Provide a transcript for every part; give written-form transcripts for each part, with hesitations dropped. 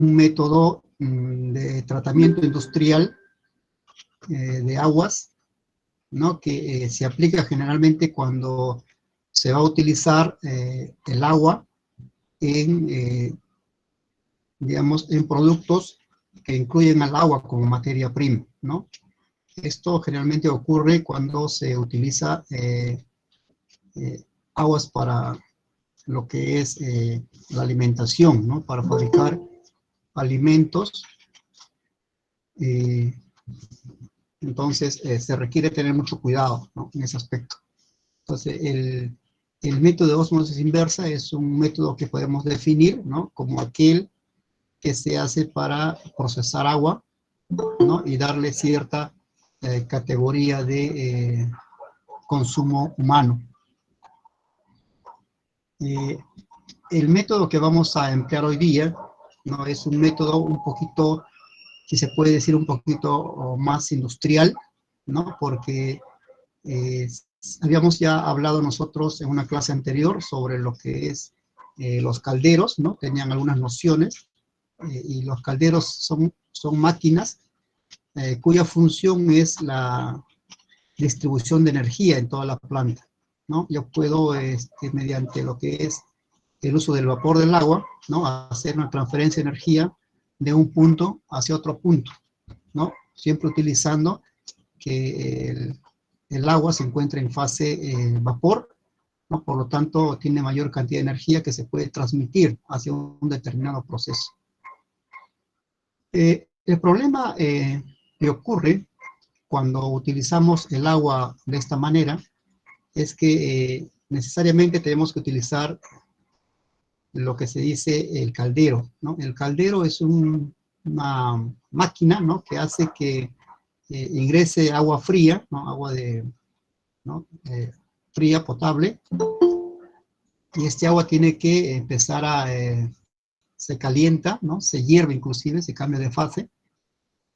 un método de tratamiento industrial de aguas, ¿no? Que se aplica generalmente cuando se va a utilizar el agua en, digamos, en productos que incluyen al agua como materia prima, ¿no? Esto generalmente ocurre cuando se utiliza aguas para lo que es la alimentación, ¿no? Para fabricar alimentos. Entonces, se requiere tener mucho cuidado, ¿no? En ese aspecto. Entonces, el método de ósmosis inversa es un método que podemos definir, ¿no? Como aquel que se hace para procesar agua, ¿no? Y darle cierta categoría de consumo humano. El método que vamos a emplear hoy día, ¿no? Es un método un poquito, si se puede decir, un poquito más industrial, ¿no? Porque habíamos ya hablado nosotros en una clase anterior sobre lo que es los calderos, ¿no? Tenían algunas nociones, y los calderos son máquinas cuya función es la distribución de energía en toda la planta, ¿no? Yo puedo, mediante lo que es el uso del vapor del agua, ¿no? Hacer una transferencia de energía de un punto hacia otro punto, ¿no? Siempre utilizando que el agua se encuentra en fase vapor, ¿no? Por lo tanto, tiene mayor cantidad de energía que se puede transmitir hacia un determinado proceso. El problema que ocurre cuando utilizamos el agua de esta manera es que necesariamente tenemos que utilizar lo que se dice el caldero, ¿no? El caldero es una máquina, ¿no? Que hace que ingrese agua fría, ¿no? Agua ¿no? Fría, potable, y este agua tiene que empezar se calienta, ¿no? Se hierve inclusive, se cambia de fase,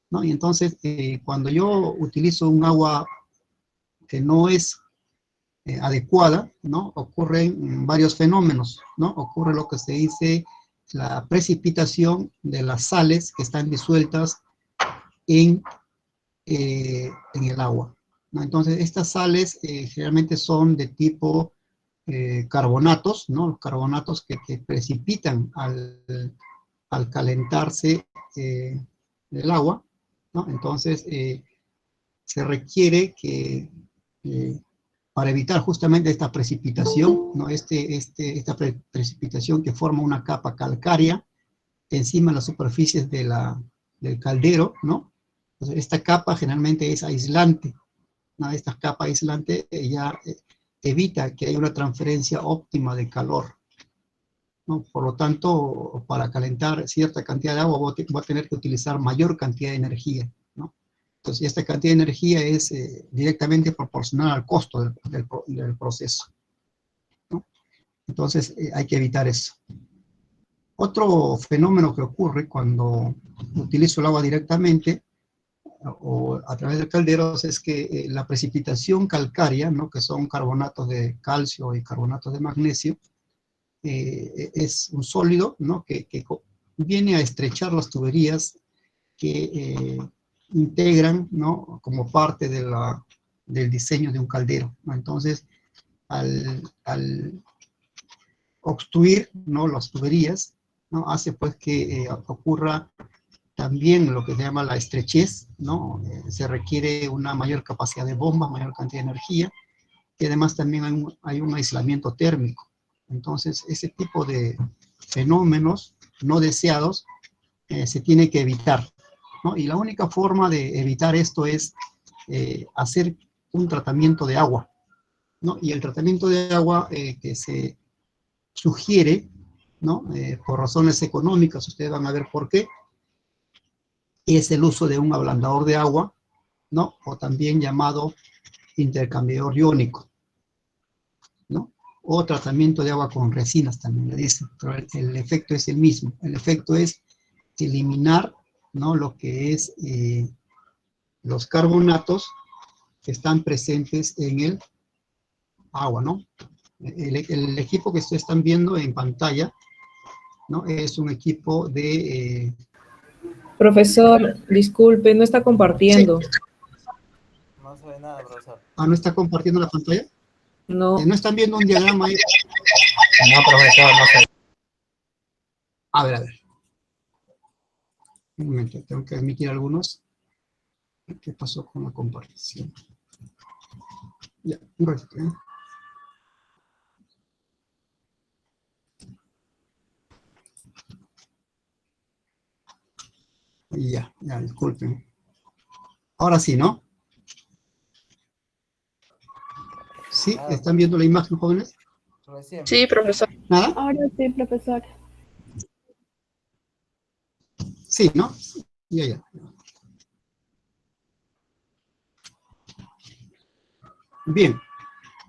¿no? Y entonces, cuando yo utilizo un agua que no es adecuada, ¿no? Ocurren varios fenómenos, ¿no? Ocurre lo que se dice la precipitación de las sales que están disueltas en el agua, ¿no? Entonces, estas sales generalmente son de tipo carbonatos, ¿no? Los carbonatos que precipitan al calentarse el agua, ¿no? Entonces, se requiere que, para evitar justamente esta precipitación, ¿no? Esta precipitación que forma una capa calcárea encima de las superficies del caldero, ¿no? Entonces, esta capa generalmente es aislante, ¿no? Esta capa aislante ya evita que haya una transferencia óptima de calor, ¿no? Por lo tanto, para calentar cierta cantidad de agua voy a tener que utilizar mayor cantidad de energía, ¿no? Entonces, esta cantidad de energía es directamente proporcional al costo del proceso, ¿no? Entonces, hay que evitar eso. Otro fenómeno que ocurre cuando utilizo el agua directamente o a través del caldero es que la precipitación calcárea, ¿no? Que son carbonatos de calcio y carbonatos de magnesio, es un sólido, ¿no? que viene a estrechar las tuberías que integran, ¿no? Como parte del diseño de un caldero, ¿no? Entonces, al obstruir, ¿no? Las tuberías, ¿no? Hace pues que ocurra también lo que se llama la estrechez, ¿no? Se requiere una mayor capacidad de bomba, mayor cantidad de energía, y además también hay un aislamiento térmico. Entonces, ese tipo de fenómenos no deseados se tiene que evitar, ¿no? Y la única forma de evitar esto es hacer un tratamiento de agua, ¿no? Y el tratamiento de agua que se sugiere, ¿no? Por razones económicas, ustedes van a ver por qué, es el uso de un ablandador de agua, ¿no? O también llamado intercambiador iónico, ¿no? O tratamiento de agua con resinas también le dicen, pero el efecto es el mismo. El efecto es eliminar, ¿no? Lo que es los carbonatos que están presentes en el agua, ¿no? El equipo que ustedes están viendo en pantalla ¿no? Es un equipo de... Profesor, disculpe, no está sí. compartiendo. No se ve nada, profesor. ¿No está compartiendo la pantalla? No. ¿No están viendo un diagrama ahí? No, profesor, no se ve. A ver, a ver. Un momento, tengo que admitir algunos. ¿Qué pasó con la compartición? Ya, un ratito, ¿eh? Ya, disculpen. Ahora sí, ¿no? ¿Sí? Nada, ¿Están viendo la imagen, jóvenes? recién. Sí, profesor. ¿Nada? Ahora sí, profesor. Sí, ¿no? Ya. Bien.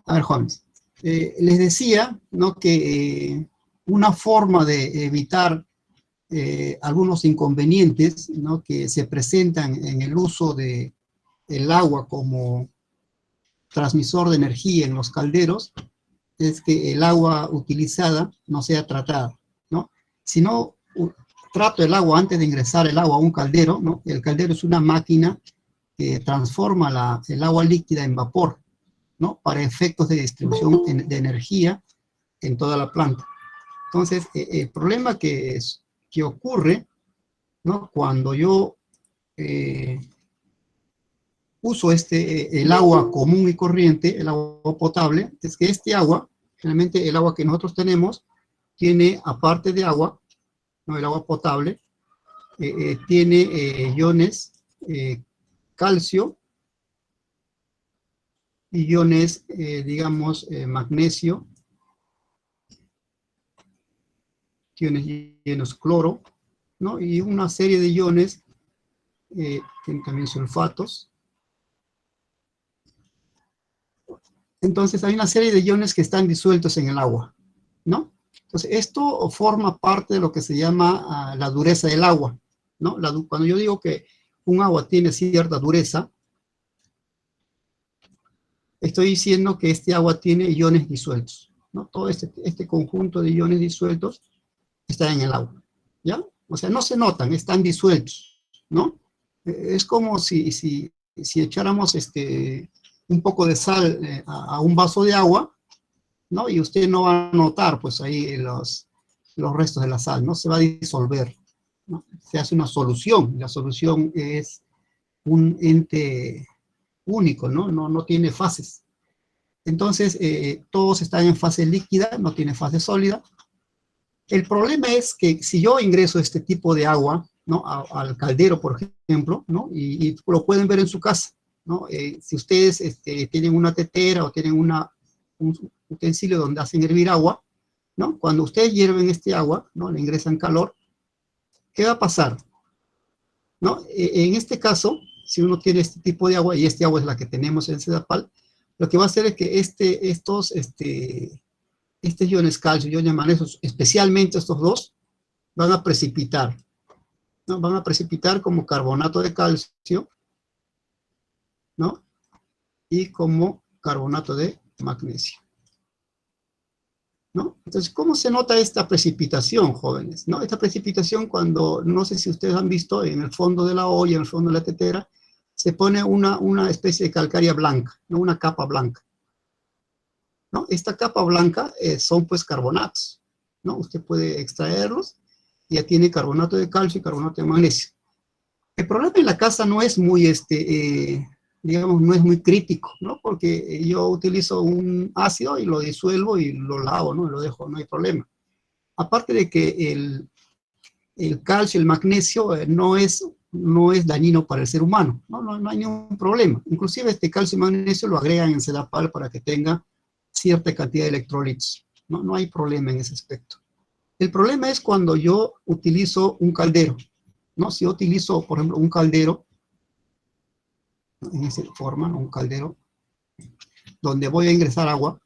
A ver, jóvenes. Les decía, ¿no? Que una forma de evitar algunos inconvenientes, ¿no? Que se presentan en el uso de el agua como transmisor de energía en los calderos es que el agua utilizada no sea tratada, ¿no? Si no trato el agua antes de ingresar el agua a un caldero, ¿no? El caldero es una máquina que transforma el agua líquida en vapor, ¿no? Para efectos de distribución de energía en toda la planta. Entonces, el problema que ocurre, ¿no? Cuando yo uso el agua común y corriente, el agua potable, es que este agua, generalmente el agua que nosotros tenemos, tiene, aparte de agua, ¿no? El agua potable, tiene iones calcio, iones, digamos, magnesio, iones cloro, ¿no? Y una serie de iones, tienen también sulfatos. Entonces hay una serie de iones que están disueltos en el agua, ¿no? Entonces esto forma parte de lo que se llama la dureza del agua, ¿no? Cuando yo digo que un agua tiene cierta dureza, estoy diciendo que este agua tiene iones disueltos, ¿no? Todo este conjunto de iones disueltos está en el agua, ¿ya? O sea, no se notan, están disueltos, ¿no? Es como si echáramos un poco de sal a un vaso de agua, ¿no? Y usted no va a notar, pues, ahí los restos de la sal, ¿no? Se va a disolver, ¿no? Se hace una solución, y la solución es un ente único, ¿no? No tiene fases. Entonces, todos están en fase líquida, no tiene fase sólida. El problema es que si yo ingreso este tipo de agua, ¿no? Al caldero, por ejemplo, ¿no? Y lo pueden ver en su casa, ¿no? Si ustedes tienen una tetera o tienen un utensilio donde hacen hervir agua, ¿no? Cuando ustedes hierven este agua, ¿no? Le ingresan calor, ¿qué va a pasar? ¿No? En este caso, si uno tiene este tipo de agua, y este agua es la que tenemos en Sedapal, lo que va a hacer es que estos iones calcio, iones magnesio, especialmente estos dos, van a precipitar, ¿no? Van a precipitar como carbonato de calcio, ¿no? Y como carbonato de magnesio, ¿no? Entonces, ¿cómo se nota esta precipitación, jóvenes? ¿No? Esta precipitación cuando, no sé si ustedes han visto, en el fondo de la olla, en el fondo de la tetera, se pone una especie de calcárea blanca, ¿no? Una capa blanca, ¿no? Esta capa blanca son pues carbonatos, ¿no? Usted puede extraerlos, y ya tiene carbonato de calcio y carbonato de magnesio. El problema en la casa no es muy, digamos, no es muy crítico, ¿no? Porque yo utilizo un ácido y lo disuelvo y lo lavo, ¿no? Lo dejo, no hay problema. Aparte de que el calcio, el magnesio, no es dañino para el ser humano, ¿no? No hay ningún problema. Inclusive este calcio y magnesio lo agregan en Sedapal para que tenga cierta cantidad de electrolitos, ¿no? No hay problema en ese aspecto. El problema es cuando yo utilizo un caldero, ¿no? Si yo utilizo, por ejemplo, un caldero, ¿no? En esa forma, ¿no? Un caldero, donde voy a ingresar agua,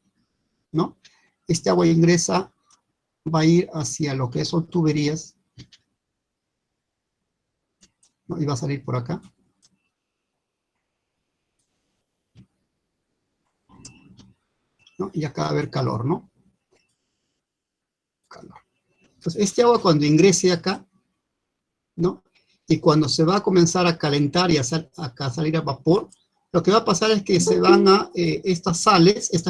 ¿no? Este agua ingresa, va a ir hacia lo que son tuberías, ¿no? Y va a salir por acá. ¿No? Y acá va a haber calor, ¿no? Calor. Entonces, este agua cuando ingrese acá, ¿no? Y cuando se va a comenzar a calentar y a salir a vapor, lo que va a pasar es que se van a, estas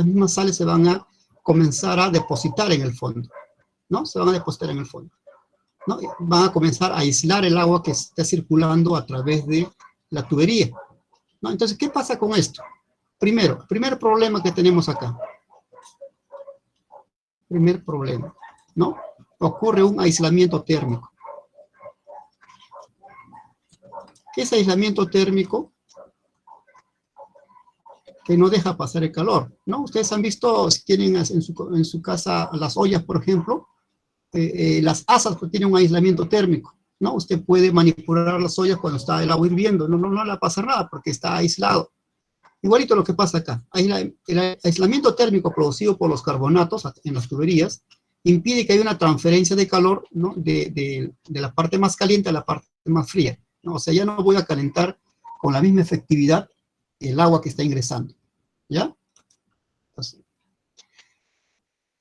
mismas sales se van a comenzar a depositar en el fondo, ¿no? Se van a depositar en el fondo, ¿no? Van a comenzar a aislar el agua que está circulando a través de la tubería, ¿no? Entonces, ¿qué pasa con esto? Primero, primer problema que tenemos acá. Primer problema, ¿no? Ocurre un aislamiento térmico. ¿Qué es aislamiento térmico? Que no deja pasar el calor, ¿no? Ustedes han visto, si tienen en su casa las ollas, por ejemplo, las asas pues, tienen un aislamiento térmico, ¿no? Usted puede manipular las ollas cuando está el agua hirviendo, no le va a pasar nada porque está aislado. Igualito lo que pasa acá. El aislamiento térmico producido por los carbonatos en las tuberías impide que haya una transferencia de calor, ¿no? de la parte más caliente a la parte más fría, ¿no? O sea, ya no voy a calentar con la misma efectividad el agua que está ingresando, ¿ya?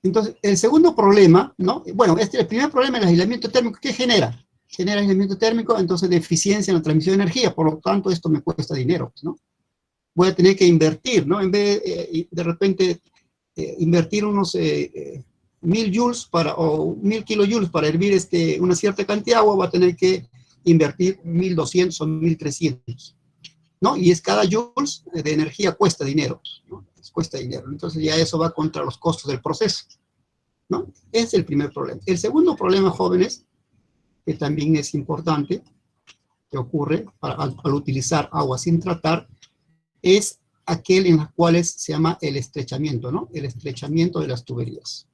Entonces, el segundo problema, ¿no? Bueno, el primer problema es el aislamiento térmico. ¿Qué genera? Genera aislamiento térmico, entonces deficiencia en la transmisión de energía, por lo tanto esto me cuesta dinero, ¿no? Voy a tener que invertir, ¿no? En vez de repente invertir unos 1000 joules o 1000 kilojoules para hervir una cierta cantidad de agua, va a tener que invertir 1200 o 1300, ¿no? Y cada joules de energía cuesta dinero, ¿no? Cuesta dinero, entonces ya eso va contra los costos del proceso, ¿no? Es el primer problema. El segundo problema, jóvenes, que también es importante, que ocurre al utilizar agua sin tratar, es aquel en los cuales se llama el estrechamiento, ¿no? El estrechamiento de las tuberías.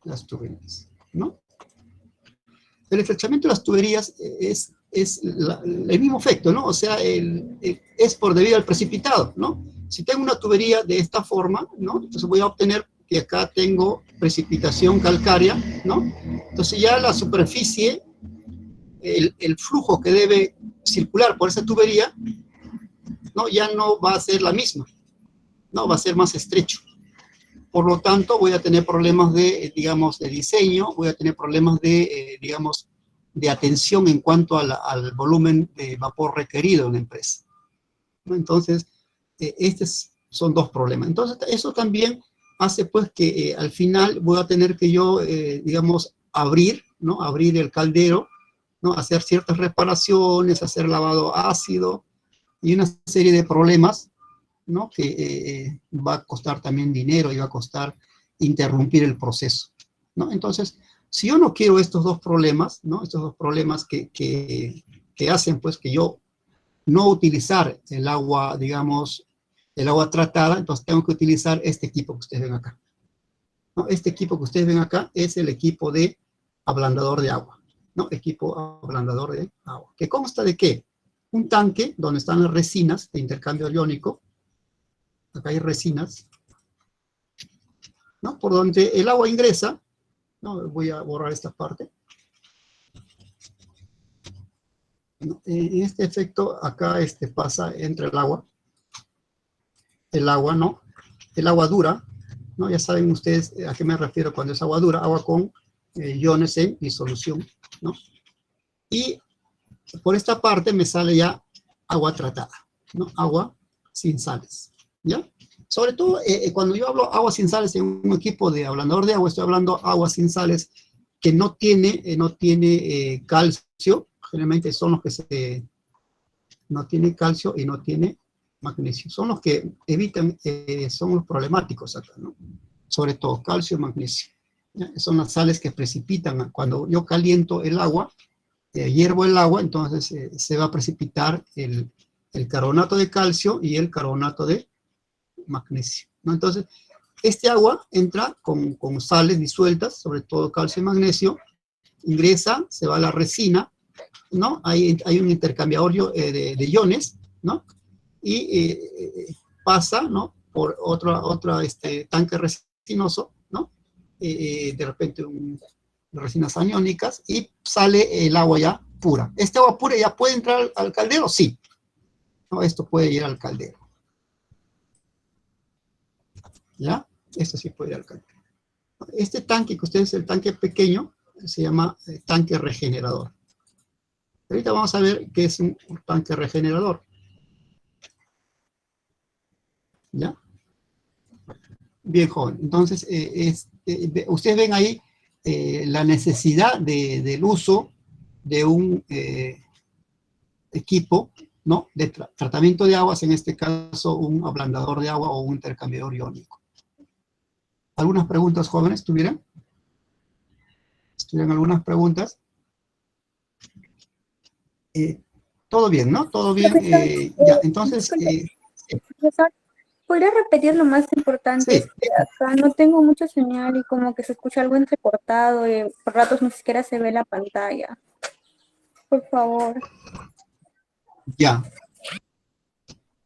Las tuberías, ¿no? El estrechamiento de las tuberías es el mismo efecto, ¿no? O sea, es por debido al precipitado, ¿no? Si tengo una tubería de esta forma, ¿no? Entonces voy a obtener que acá tengo precipitación calcárea, ¿no? Entonces ya la superficie, el flujo que debe circular por esa tubería, ¿no? Ya no va a ser la misma, ¿no? Va a ser más estrecho. Por lo tanto, voy a tener problemas de, digamos, de diseño, voy a tener problemas de, digamos, de atención en cuanto al volumen de vapor requerido en la empresa, ¿no? Entonces, estos son dos problemas. Entonces, eso también hace, pues, que al final voy a tener que yo, digamos, abrir, ¿no? Abrir el caldero, ¿no? Hacer ciertas reparaciones, hacer lavado ácido, y una serie de problemas, ¿no? Que va a costar también dinero y va a costar interrumpir el proceso, ¿no? Entonces, si yo no quiero estos dos problemas, ¿no? Estos dos problemas que hacen, pues, que yo no utilizar el agua, digamos, el agua tratada, entonces tengo que utilizar este equipo que ustedes ven acá, ¿no? Este equipo que ustedes ven acá es el equipo de ablandador de agua, ¿no? Equipo ablandador de agua. ¿Que consta de qué? Un tanque donde están las resinas de intercambio iónico. Acá hay resinas, ¿no? Por donde el agua ingresa, ¿no? Voy a borrar esta parte. ¿No? En este efecto, acá pasa entre el agua, ¿no? El agua dura, ¿no? Ya saben ustedes a qué me refiero cuando es agua dura, agua con iones en disolución, ¿no? Y por esta parte me sale ya agua tratada, ¿no? Agua sin sales, ¿ya? Sobre todo, cuando yo hablo agua sin sales en un equipo de ablandador de agua, estoy hablando agua sin sales que no tiene calcio, generalmente son los que no tiene calcio y no tiene magnesio. Son los que evitan, son los problemáticos acá, ¿no? Sobre todo calcio y magnesio, ¿ya? Son las sales que precipitan. Cuando yo caliento el agua, hiervo el agua, entonces se va a precipitar el carbonato de calcio y el carbonato de magnesio, ¿no? Entonces, este agua entra con sales disueltas, sobre todo calcio y magnesio, ingresa, se va a la resina, ¿no? Hay un intercambiador de iones, ¿no? Y pasa, ¿no? Por otro tanque resinoso, ¿no? De repente resinas aniónicas, y sale el agua ya pura. ¿Este agua pura ya puede entrar al caldero? Sí. ¿No? Esto puede ir al caldero. ¿Ya? Esto sí puede ir al tanque. Este tanque que ustedes, el tanque pequeño, se llama tanque regenerador. Ahorita vamos a ver qué es un tanque regenerador. ¿Ya? Bien, joven. Entonces, ustedes ven ahí la necesidad del uso de un equipo, ¿no? De tratamiento de aguas, en este caso un ablandador de agua o un intercambiador iónico. ¿Algunas preguntas, jóvenes, tuvieran? ¿Tuvieran algunas preguntas? Todo bien, ¿no? Todo bien. Ya, entonces, Profesor, ¿podría repetir lo más importante? sí. Es que acá no tengo mucha señal y como que se escucha algo entrecortado y por ratos ni siquiera se ve la pantalla. Por favor. Ya.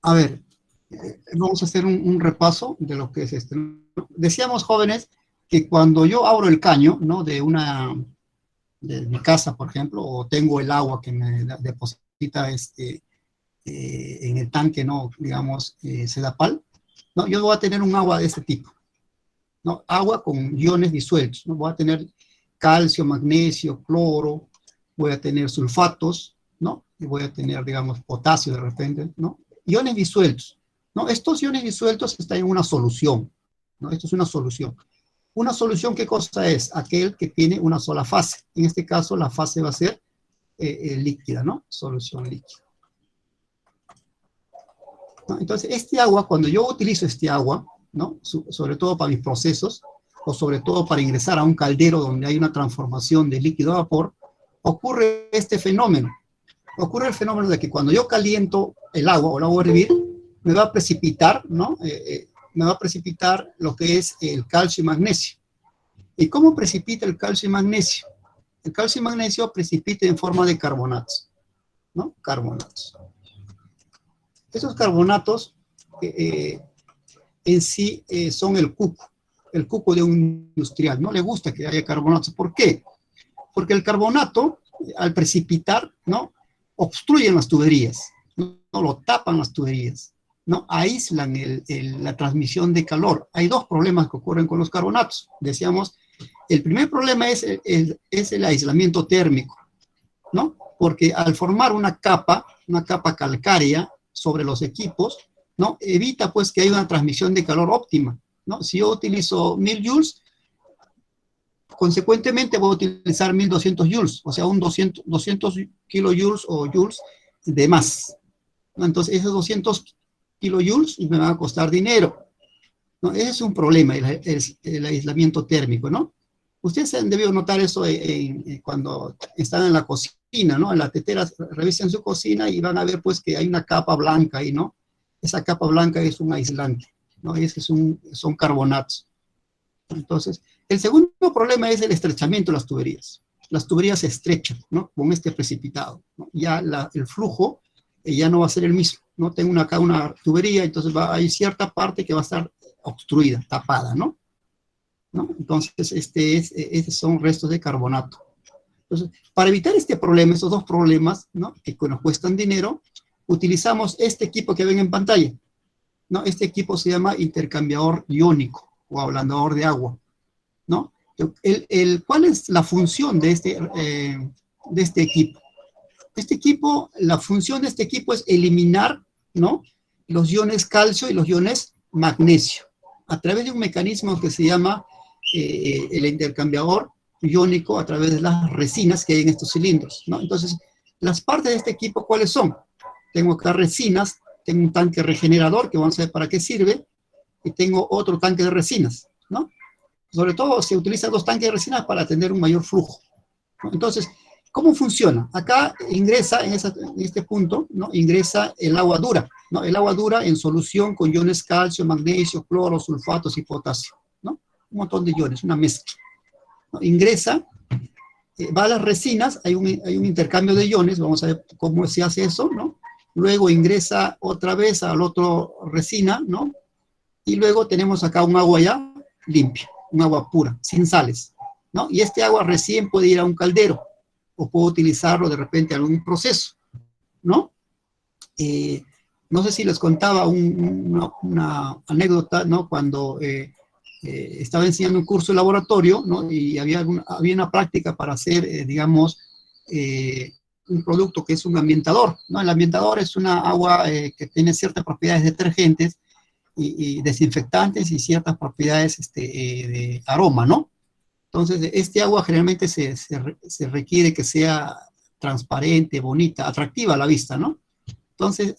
A ver, vamos a hacer un repaso de lo que es esto. Decíamos, jóvenes, que cuando yo abro el caño, ¿no? De mi casa, por ejemplo, o tengo el agua que me deposita en el tanque, ¿no? Digamos, Sedapal, ¿no? Yo voy a tener un agua de este tipo, ¿no? Agua con iones disueltos, ¿no? Voy a tener calcio, magnesio, cloro, voy a tener sulfatos, ¿no? Y voy a tener, digamos, potasio de repente, ¿no? Iones disueltos, ¿no? Estos iones disueltos están en una solución, ¿no? Esto es una solución. Una solución, ¿qué cosa es? Aquel que tiene una sola fase. En este caso, la fase va a ser líquida, ¿no? Solución líquida. ¿No? Entonces, este agua, cuando yo utilizo este agua, ¿no? Sobre todo para mis procesos, o sobre todo para ingresar a un caldero donde hay una transformación de líquido a vapor, ocurre este fenómeno. Ocurre el fenómeno de que cuando yo caliento el agua o la hago hervir, me va a precipitar, ¿no? Me va a precipitar lo que es el calcio y magnesio. ¿Y cómo precipita el calcio y magnesio? El calcio y magnesio precipita en forma de carbonatos, ¿no? Carbonatos. Esos carbonatos en sí son el cuco de un industrial. No le gusta que haya carbonatos. ¿Por qué? Porque el carbonato, al precipitar, ¿no? Obstruyen las tuberías, ¿no? Lo tapan las tuberías, ¿no? Aíslan la transmisión de calor. Hay dos problemas que ocurren con los carbonatos. Decíamos, el primer problema es el aislamiento térmico, ¿no? Porque al formar una capa calcárea sobre los equipos, ¿no? Evita pues que haya una transmisión de calor óptima, ¿no? Si yo utilizo 1000 joules, consecuentemente voy a utilizar 1200 joules, o sea, 200 kilojoules o joules de más, ¿no? Entonces, esos 200 kilojoules me van a costar dinero, ¿no? Ese es un problema, el aislamiento térmico, ¿no? Ustedes han debido notar eso cuando están en la cocina, ¿no? En la tetera, revisen su cocina y van a ver, pues, que hay una capa blanca ahí, ¿no? Esa capa blanca es un aislante, ¿no? Son carbonatos. Entonces, el segundo problema es el estrechamiento de las tuberías. Las tuberías se estrechan, ¿no? Con este precipitado, ¿no? Ya el flujo ya no va a ser el mismo, ¿no? Tengo acá una tubería, entonces hay cierta parte que va a estar obstruida, tapada, ¿no? Entonces, estos son restos de carbonato. Entonces, para evitar este problema, estos dos problemas, ¿no? Que nos cuestan dinero, utilizamos este equipo que ven en pantalla, ¿no? Este equipo se llama intercambiador iónico o ablandador de agua, ¿no? ¿Cuál es la función de este equipo? La función de este equipo es eliminar, ¿no? Los iones calcio y los iones magnesio, a través de un mecanismo que se llama el intercambiador iónico a través de las resinas que hay en estos cilindros, ¿no? Entonces, las partes de este equipo, ¿cuáles son? Tengo acá resinas, tengo un tanque regenerador, que vamos a ver para qué sirve, y tengo otro tanque de resinas, ¿no? Sobre todo se utilizan dos tanques de resinas para tener un mayor flujo, ¿no? Entonces, ¿cómo funciona? Acá ingresa, en este punto, ¿no? Ingresa el agua dura, ¿no? El agua dura en solución con iones calcio, magnesio, cloro, sulfatos y potasio, ¿no? Un montón de iones, una mezcla, ¿no? Ingresa, va a las resinas, hay un intercambio de iones, vamos a ver cómo se hace eso, ¿no? Luego ingresa otra vez al otro resina, ¿no? Y luego tenemos acá un agua ya limpia, un agua pura, sin sales, ¿no? Y este agua recién puede ir a un caldero, o puedo utilizarlo de repente en algún proceso, ¿no? No sé si les contaba una anécdota, ¿no? Cuando estaba enseñando un curso de laboratorio, ¿no? Y había una práctica para hacer, digamos, un producto que es un ambientador, ¿no? El ambientador es una agua que tiene ciertas propiedades detergentes y desinfectantes y ciertas propiedades de aroma, ¿no? Entonces, este agua generalmente se requiere que sea transparente, bonita, atractiva a la vista, ¿no? Entonces,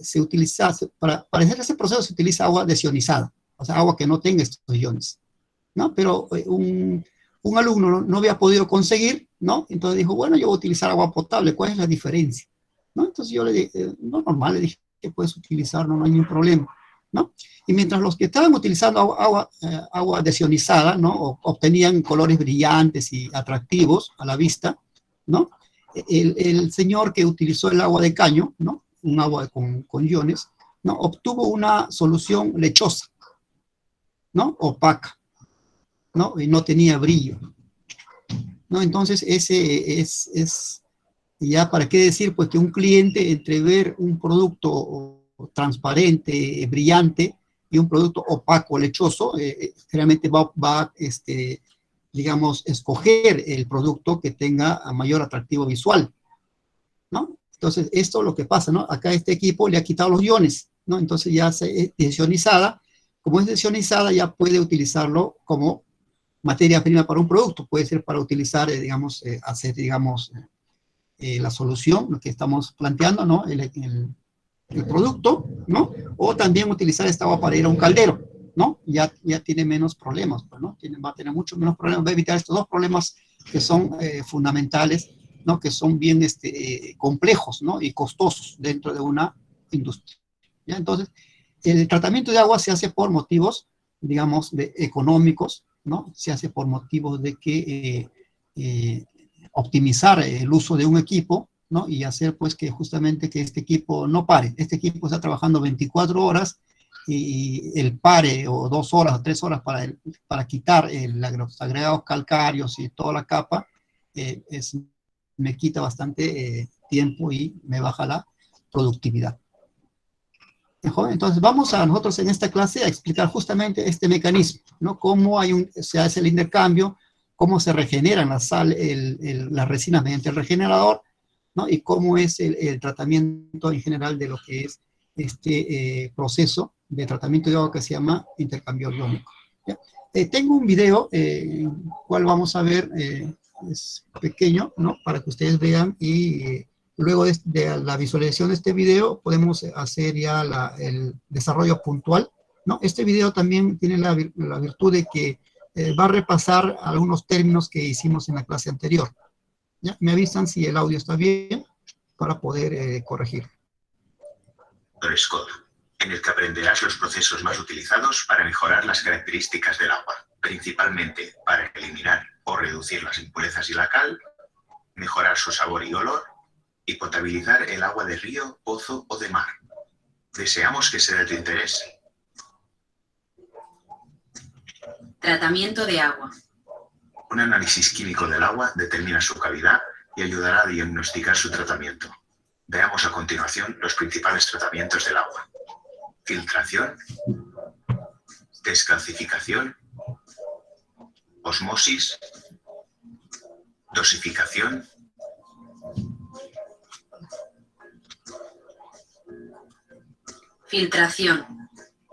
se utiliza, para hacer ese proceso se utiliza agua desionizada, o sea, agua que no tenga estos iones, ¿no? Pero un alumno no había podido conseguir, ¿no? Entonces dijo, bueno, yo voy a utilizar agua potable, ¿cuál es la diferencia? ¿No? Entonces yo le dije, no, normal, le dije que puedes utilizar, no hay ningún problema, ¿no? Y mientras los que estaban utilizando agua desionizada, ¿no? Obtenían colores brillantes y atractivos a la vista, ¿no? El señor que utilizó el agua de caño, ¿no? Un agua con iones, ¿no? Obtuvo una solución lechosa, ¿no? Opaca, ¿no? Y no tenía brillo, ¿no? Entonces, ese es ya para qué decir, pues que un cliente entre ver un producto transparente, brillante, y un producto opaco, lechoso, generalmente va digamos, escoger el producto que tenga mayor atractivo visual, ¿no? Entonces, esto es lo que pasa, ¿no? Acá este equipo le ha quitado los iones, ¿no? Entonces ya es desionizada. Como es desionizada, ya puede utilizarlo como materia prima para un producto. Puede ser para utilizar, digamos, hacer, digamos, la solución, lo que estamos planteando, ¿no? El producto, ¿no? O también utilizar esta agua para ir a un caldero, ¿no? Ya tiene menos problemas, pues, ¿no? Va a tener mucho menos problemas, va a evitar estos dos problemas que son fundamentales, ¿no? Que son bien complejos, ¿no? Y costosos dentro de una industria, ¿ya? Entonces, el tratamiento de agua se hace por motivos, digamos, económicos, ¿no? Se hace por motivos de que optimizar el uso de un equipo, ¿no? Y hacer pues que justamente que este equipo no pare. Este equipo está trabajando 24 horas y el pare o 2 horas o 3 horas para quitar los agregados calcáreos y toda la capa, me quita bastante tiempo y me baja la productividad. ¿Mejor? Entonces vamos a nosotros en esta clase a explicar justamente este mecanismo, ¿no? Cómo se hace el intercambio, cómo se regeneran las resinas mediante el regenerador, ¿no? Y cómo es el tratamiento en general de lo que es este proceso de tratamiento de agua que se llama intercambio iónico. Tengo un video, el cual vamos a ver, es pequeño, ¿no? Para que ustedes vean y luego de la visualización de este video podemos hacer ya el desarrollo puntual, ¿no? Este video también tiene la virtud de que va a repasar algunos términos que hicimos en la clase anterior. ¿Ya? Me avisan si el audio está bien para poder corregir. Scott, en el que aprenderás los procesos más utilizados para mejorar las características del agua, principalmente para eliminar o reducir las impurezas y la cal, mejorar su sabor y olor, y potabilizar el agua de río, pozo o de mar. Deseamos que sea de tu interés. Tratamiento de agua. Un análisis químico del agua determina su calidad y ayudará a diagnosticar su tratamiento. Veamos a continuación los principales tratamientos del agua. Filtración, descalcificación, osmosis, dosificación, filtración.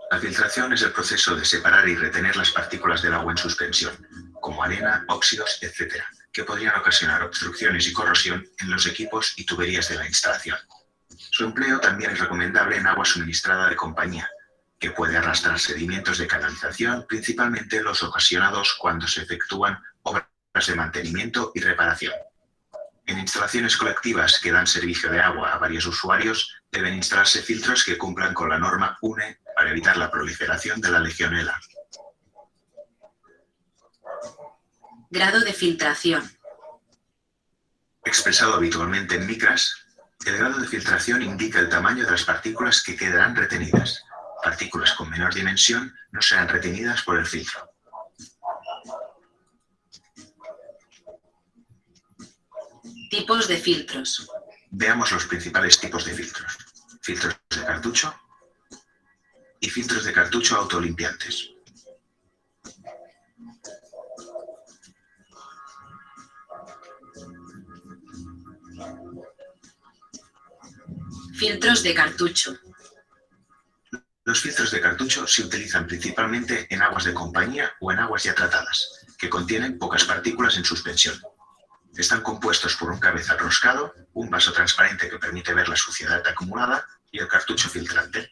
La filtración es el proceso de separar y retener las partículas del agua en suspensión, como arena, óxidos, etc., que podrían ocasionar obstrucciones y corrosión en los equipos y tuberías de la instalación. Su empleo también es recomendable en agua suministrada de compañía, que puede arrastrar sedimentos de canalización, principalmente los ocasionados cuando se efectúan obras de mantenimiento y reparación. En instalaciones colectivas que dan servicio de agua a varios usuarios, deben instalarse filtros que cumplan con la norma UNE para evitar la proliferación de la legionela. Grado de filtración. Expresado habitualmente en micras, el grado de filtración indica el tamaño de las partículas que quedarán retenidas. Partículas con menor dimensión no serán retenidas por el filtro. Tipos de filtros. Veamos los principales tipos de filtros. Filtros de cartucho y filtros de cartucho autolimpiantes. Filtros de cartucho. Los filtros de cartucho se utilizan principalmente en aguas de compañía o en aguas ya tratadas, que contienen pocas partículas en suspensión. Están compuestos por un cabezal roscado, un vaso transparente que permite ver la suciedad acumulada y el cartucho filtrante.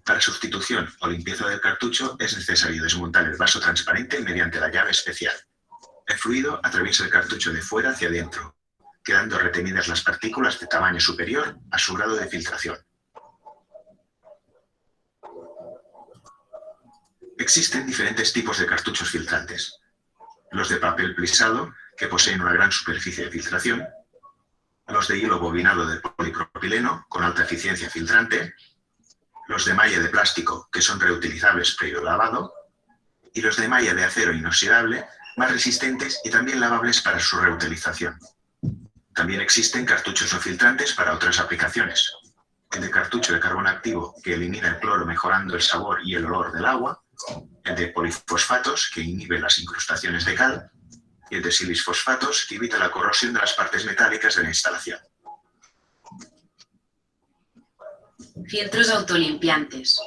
Para sustitución o limpieza del cartucho es necesario desmontar el vaso transparente mediante la llave especial. El fluido atraviesa el cartucho de fuera hacia adentro, quedando retenidas las partículas de tamaño superior a su grado de filtración. Existen diferentes tipos de cartuchos filtrantes. Los de papel plisado, que poseen una gran superficie de filtración, los de hilo bobinado de polipropileno, con alta eficiencia filtrante, los de malla de plástico, que son reutilizables previo lavado, y los de malla de acero inoxidable, más resistentes y también lavables para su reutilización. También existen cartuchos no filtrantes para otras aplicaciones. El de cartucho de carbón activo, que elimina el cloro mejorando el sabor y el olor del agua, el de polifosfatos, que inhibe las incrustaciones de cal, y el de silisfosfatos, que evita la corrosión de las partes metálicas de la instalación. Filtros autolimpiantes.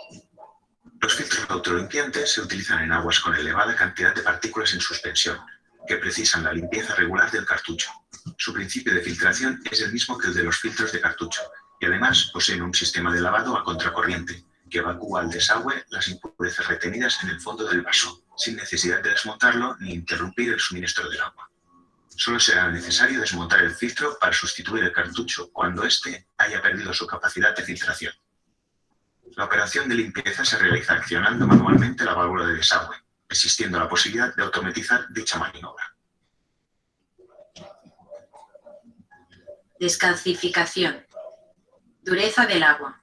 Los filtros autolimpiantes se utilizan en aguas con elevada cantidad de partículas en suspensión, que precisan la limpieza regular del cartucho. Su principio de filtración es el mismo que el de los filtros de cartucho, y además poseen un sistema de lavado a contracorriente, que evacúa al desagüe las impurezas retenidas en el fondo del vaso, sin necesidad de desmontarlo ni interrumpir el suministro del agua. Solo será necesario desmontar el filtro para sustituir el cartucho cuando éste haya perdido su capacidad de filtración. La operación de limpieza se realiza accionando manualmente la válvula de desagüe, existiendo la posibilidad de automatizar dicha maniobra. Descalcificación. Dureza del agua.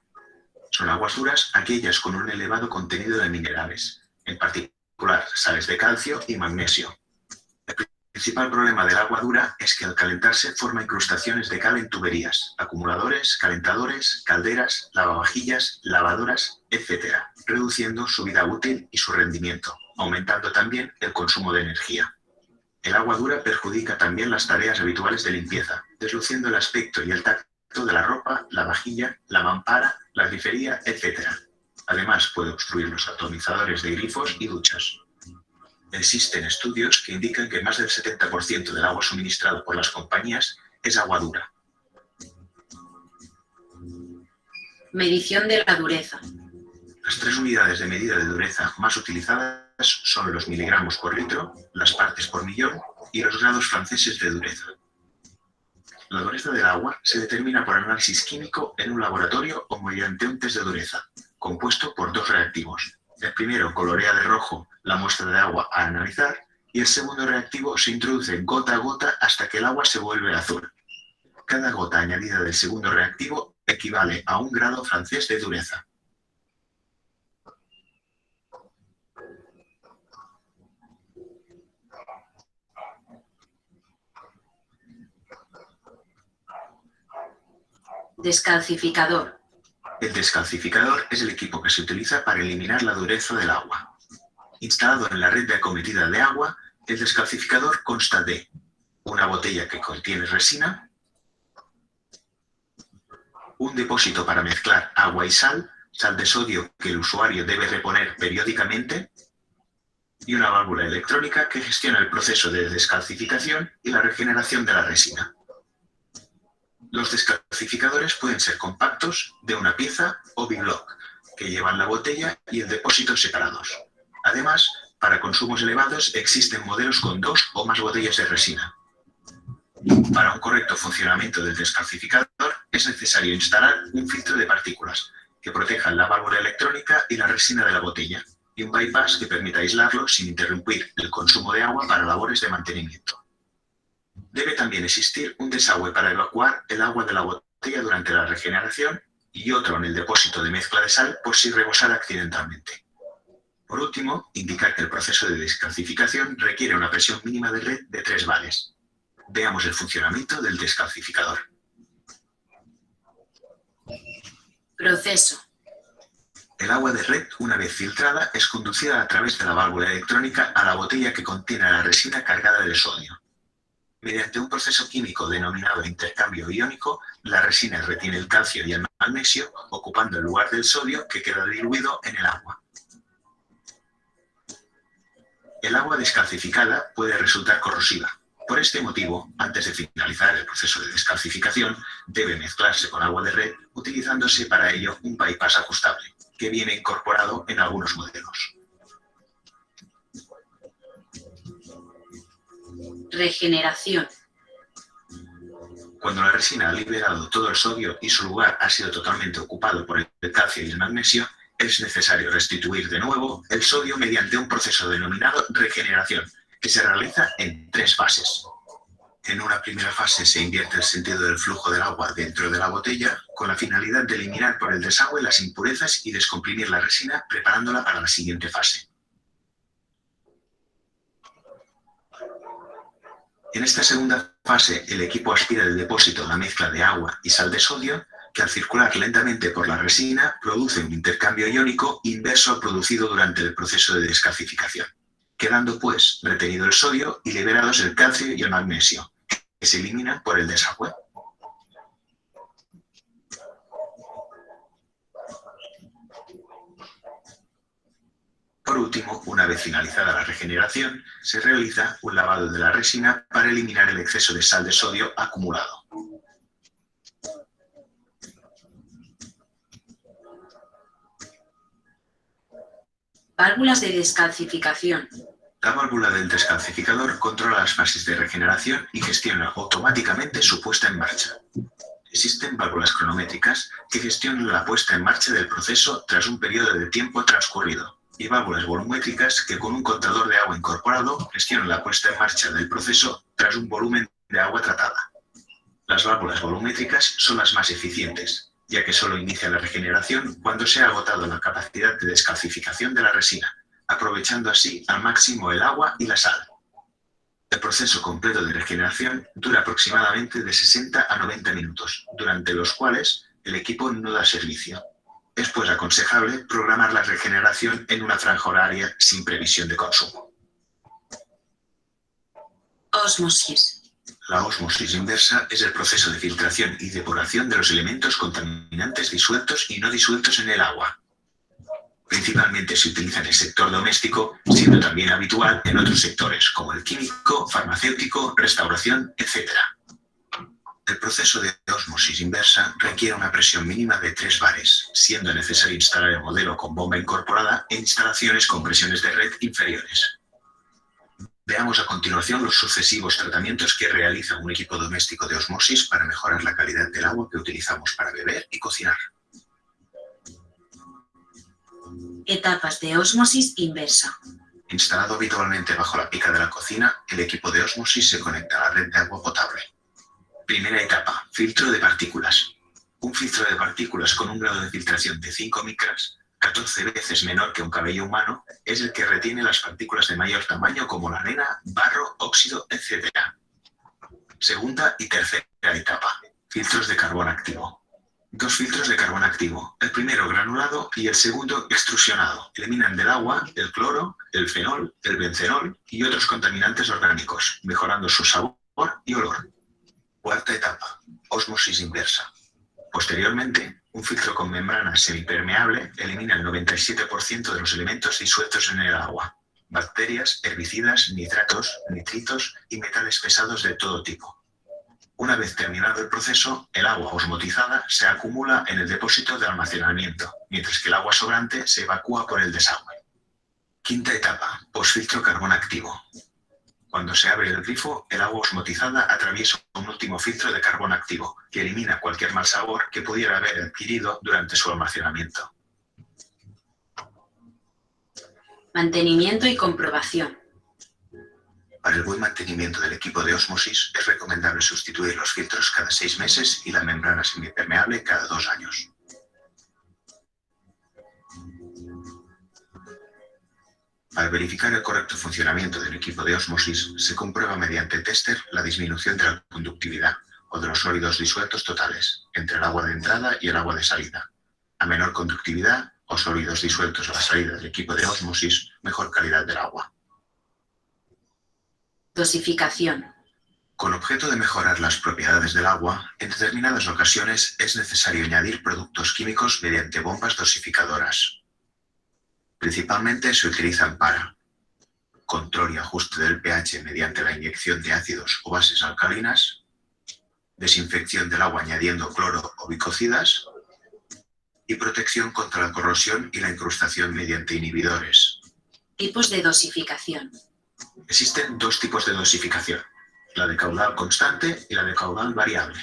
Son aguas duras aquellas con un elevado contenido de minerales, en particular sales de calcio y magnesio. El principal problema del agua dura es que al calentarse forma incrustaciones de cal en tuberías, acumuladores, calentadores, calderas, lavavajillas, lavadoras, etc., reduciendo su vida útil y su rendimiento, aumentando también el consumo de energía. El agua dura perjudica también las tareas habituales de limpieza, desluciendo el aspecto y el tacto de la ropa, la vajilla, la mampara, la grifería, etc. Además, puede obstruir los atomizadores de grifos y duchas. Existen estudios que indican que más del 70% del agua suministrado por las compañías es agua dura. Medición de la dureza. Las 3 unidades de medida de dureza más utilizadas son los miligramos por litro, las partes por millón y los grados franceses de dureza. La dureza del agua se determina por análisis químico en un laboratorio o mediante un test de dureza, compuesto por 2 reactivos. El primero colorea de rojo la muestra de agua a analizar y el segundo reactivo se introduce gota a gota hasta que el agua se vuelve azul. Cada gota añadida del segundo reactivo equivale a 1 grado francés de dureza. Descalcificador. El descalcificador es el equipo que se utiliza para eliminar la dureza del agua. Instalado en la red de acometida de agua, el descalcificador consta de una botella que contiene resina, un depósito para mezclar agua y sal de sodio que el usuario debe reponer periódicamente, y una válvula electrónica que gestiona el proceso de descalcificación y la regeneración de la resina. Los descalcificadores pueden ser compactos, de una pieza o biblock, que llevan la botella y el depósito separados. Además, para consumos elevados existen modelos con 2 o más botellas de resina. Para un correcto funcionamiento del descalcificador es necesario instalar un filtro de partículas que protejan la válvula electrónica y la resina de la botella, y un bypass que permita aislarlo sin interrumpir el consumo de agua para labores de mantenimiento. Debe también existir un desagüe para evacuar el agua de la botella durante la regeneración y otro en el depósito de mezcla de sal por si rebosara accidentalmente. Por último, indicar que el proceso de descalcificación requiere una presión mínima de red de 3 bares. Veamos el funcionamiento del descalcificador. Proceso. El agua de red, una vez filtrada, es conducida a través de la válvula electrónica a la botella que contiene la resina cargada de sodio. Mediante un proceso químico denominado intercambio iónico, la resina retiene el calcio y el magnesio, ocupando el lugar del sodio que queda diluido en el agua. El agua descalcificada puede resultar corrosiva. Por este motivo, antes de finalizar el proceso de descalcificación, debe mezclarse con agua de red, utilizándose para ello un bypass ajustable, que viene incorporado en algunos modelos. Regeneración. Cuando la resina ha liberado todo el sodio y su lugar ha sido totalmente ocupado por el calcio y el magnesio, es necesario restituir de nuevo el sodio mediante un proceso denominado regeneración, que se realiza en 3 fases. En una primera fase se invierte el sentido del flujo del agua dentro de la botella, con la finalidad de eliminar por el desagüe las impurezas y descomprimir la resina, preparándola para la siguiente fase. En esta segunda fase, el equipo aspira del depósito la mezcla de agua y sal de sodio, que al circular lentamente por la resina produce un intercambio iónico inverso al producido durante el proceso de descalcificación, quedando pues retenido el sodio y liberados el calcio y el magnesio, que se eliminan por el desagüe. Por último, una vez finalizada la regeneración, se realiza un lavado de la resina para eliminar el exceso de sal de sodio acumulado. Válvulas de descalcificación. La válvula del descalcificador controla las fases de regeneración y gestiona automáticamente su puesta en marcha. Existen válvulas cronométricas que gestionan la puesta en marcha del proceso tras un periodo de tiempo transcurrido, y válvulas volumétricas que con un contador de agua incorporado gestionan la puesta en marcha del proceso tras un volumen de agua tratada. Las válvulas volumétricas son las más eficientes, ya que solo inicia la regeneración cuando se ha agotado la capacidad de descalcificación de la resina, aprovechando así al máximo el agua y la sal. El proceso completo de regeneración dura aproximadamente de 60 a 90 minutos, durante los cuales el equipo no da servicio. Es pues aconsejable programar la regeneración en una franja horaria sin previsión de consumo. Ósmosis. La ósmosis inversa es el proceso de filtración y depuración de los elementos contaminantes disueltos y no disueltos en el agua. Principalmente se utiliza en el sector doméstico, siendo también habitual en otros sectores, como el químico, farmacéutico, restauración, etc. El proceso de ósmosis inversa requiere una presión mínima de 3 bares, siendo necesario instalar el modelo con bomba incorporada e instalaciones con presiones de red inferiores. Veamos a continuación los sucesivos tratamientos que realiza un equipo doméstico de ósmosis para mejorar la calidad del agua que utilizamos para beber y cocinar. Etapas de ósmosis inversa. Instalado habitualmente bajo la pica de la cocina, el equipo de ósmosis se conecta a la red de agua potable. Primera etapa, filtro de partículas. Un filtro de partículas con un grado de filtración de 5 micras, 14 veces menor que un cabello humano, es el que retiene las partículas de mayor tamaño como la arena, barro, óxido, etc. Segunda y tercera etapa, filtros de carbón activo. 2 filtros de carbón activo, el primero granulado y el segundo extrusionado. Eliminan del agua el cloro, el fenol, el bencenol y otros contaminantes orgánicos, mejorando su sabor y olor. Cuarta etapa, ósmosis inversa. Posteriormente, un filtro con membrana semipermeable elimina el 97% de los elementos disueltos en el agua, bacterias, herbicidas, nitratos, nitritos y metales pesados de todo tipo. Una vez terminado el proceso, el agua osmotizada se acumula en el depósito de almacenamiento, mientras que el agua sobrante se evacúa por el desagüe. Quinta etapa, posfiltro carbón activo. Cuando se abre el grifo, el agua osmotizada atraviesa un último filtro de carbón activo, que elimina cualquier mal sabor que pudiera haber adquirido durante su almacenamiento. Mantenimiento y comprobación. Para el buen mantenimiento del equipo de ósmosis, es recomendable sustituir los filtros cada 6 meses y la membrana semipermeable cada 2 años. Al verificar el correcto funcionamiento del equipo de ósmosis, se comprueba mediante tester la disminución de la conductividad o de los sólidos disueltos totales entre el agua de entrada y el agua de salida. A menor conductividad o sólidos disueltos a la salida del equipo de ósmosis, mejor calidad del agua. Dosificación. Con objeto de mejorar las propiedades del agua, en determinadas ocasiones es necesario añadir productos químicos mediante bombas dosificadoras. Principalmente se utilizan para control y ajuste del pH mediante la inyección de ácidos o bases alcalinas, desinfección del agua añadiendo cloro o bicocidas, y protección contra la corrosión y la incrustación mediante inhibidores. Tipos de dosificación. Existen dos tipos de dosificación, la de caudal constante y la de caudal variable.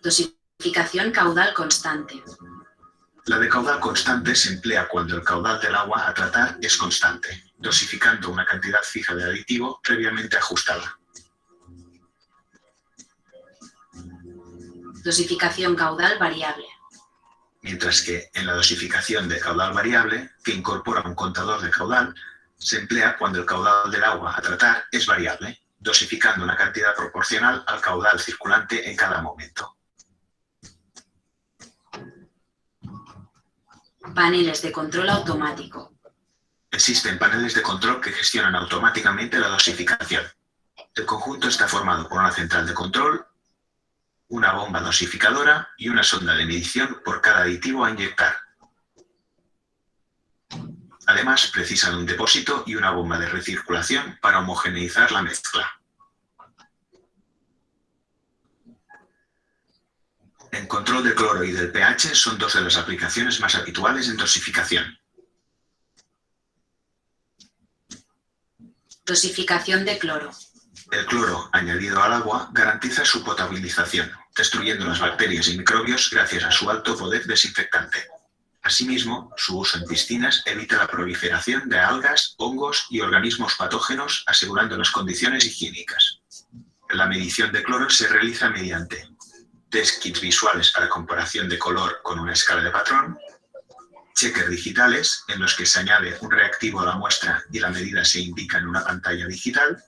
Dosificación caudal constante. La de caudal constante se emplea cuando el caudal del agua a tratar es constante, dosificando una cantidad fija de aditivo previamente ajustada. Dosificación caudal variable. Mientras que en la dosificación de caudal variable, que incorpora un contador de caudal, se emplea cuando el caudal del agua a tratar es variable, dosificando una cantidad proporcional al caudal circulante en cada momento. Paneles de control automático. Existen paneles de control que gestionan automáticamente la dosificación. El conjunto está formado por una central de control, una bomba dosificadora y una sonda de medición por cada aditivo a inyectar. Además, precisan un depósito y una bomba de recirculación para homogeneizar la mezcla. En control de cloro y del pH son dos de las aplicaciones más habituales en dosificación. Dosificación de cloro. El cloro añadido al agua garantiza su potabilización, destruyendo las bacterias y microbios gracias a su alto poder desinfectante. Asimismo, su uso en piscinas evita la proliferación de algas, hongos y organismos patógenos, asegurando las condiciones higiénicas. La medición de cloro se realiza mediante test kits visuales para comparación de color con una escala de patrón, checkers digitales en los que se añade un reactivo a la muestra y la medida se indica en una pantalla digital,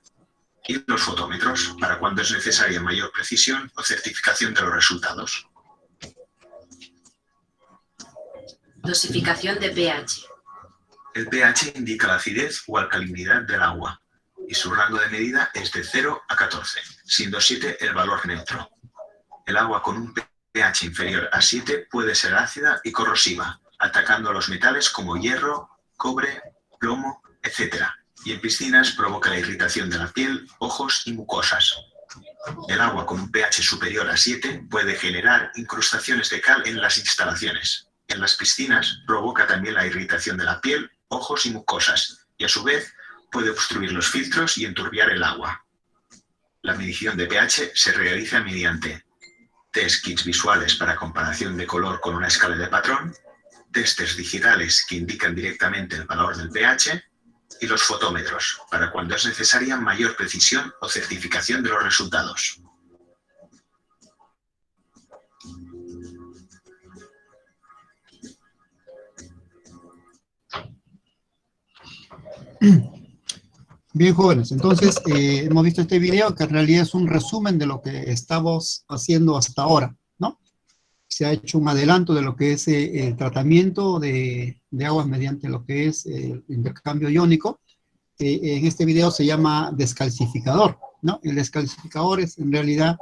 y los fotómetros para cuando es necesaria mayor precisión o certificación de los resultados. Dosificación de pH. El pH indica la acidez o alcalinidad del agua y su rango de medida es de 0 a 14, siendo 7 el valor neutro. El agua con un pH inferior a 7 puede ser ácida y corrosiva, atacando a los metales como hierro, cobre, plomo, etc. Y en piscinas provoca la irritación de la piel, ojos y mucosas. El agua con un pH superior a 7 puede generar incrustaciones de cal en las instalaciones. En las piscinas provoca también la irritación de la piel, ojos y mucosas, y a su vez puede obstruir los filtros y enturbiar el agua. La medición de pH se realiza mediante test kits visuales para comparación de color con una escala de patrón, testers digitales que indican directamente el valor del pH, y los fotómetros, para cuando es necesaria mayor precisión o certificación de los resultados. Bien, jóvenes, entonces hemos visto este video que en realidad es un resumen de lo que estamos haciendo hasta ahora, ¿no? Se ha hecho un adelanto de lo que es el tratamiento de aguas mediante lo que es el intercambio iónico. En este video se llama descalcificador, ¿no? El descalcificador es en realidad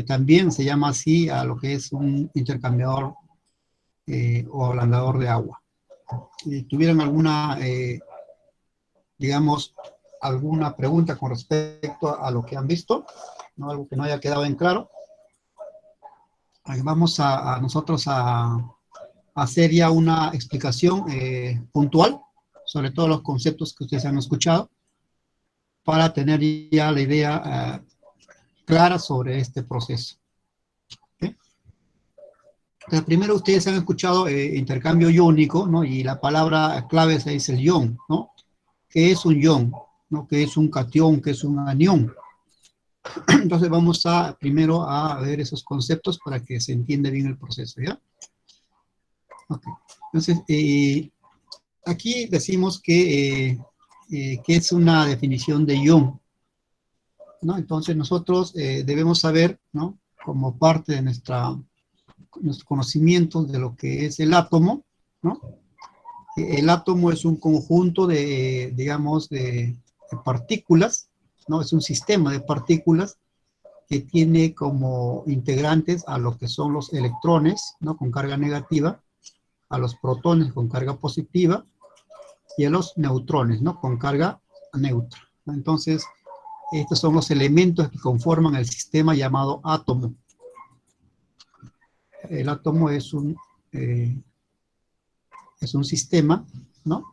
también se llama así a lo que es un intercambiador o ablandador de agua. ¿Tuvieran alguna, digamos, alguna pregunta con respecto a lo que han visto? ¿No? Algo que no haya quedado en claro. Vamos a nosotros a hacer ya una explicación puntual sobre todos los conceptos que ustedes han escuchado para tener ya la idea clara sobre este proceso. ¿Okay? Entonces, primero ustedes han escuchado intercambio iónico, ¿no? Y la palabra clave ahí es el ion, ¿no? ¿Qué es un ion? ¿No? ¿Qué es un catión? ¿Qué es un anión? Entonces vamos primero a ver esos conceptos para que se entienda bien el proceso, ¿ya? Okay. Entonces, aquí decimos que es una definición de ion, ¿no? Entonces nosotros debemos saber, ¿no? Como parte de nuestro conocimiento de lo que es el átomo, ¿no? El átomo es un conjunto de, digamos, de partículas, ¿no? Es un sistema de partículas que tiene como integrantes a lo que son los electrones, ¿no? Con carga negativa, a los protones con carga positiva y a los neutrones, ¿no? Con carga neutra. Entonces, estos son los elementos que conforman el sistema llamado átomo. El átomo es un sistema, ¿no?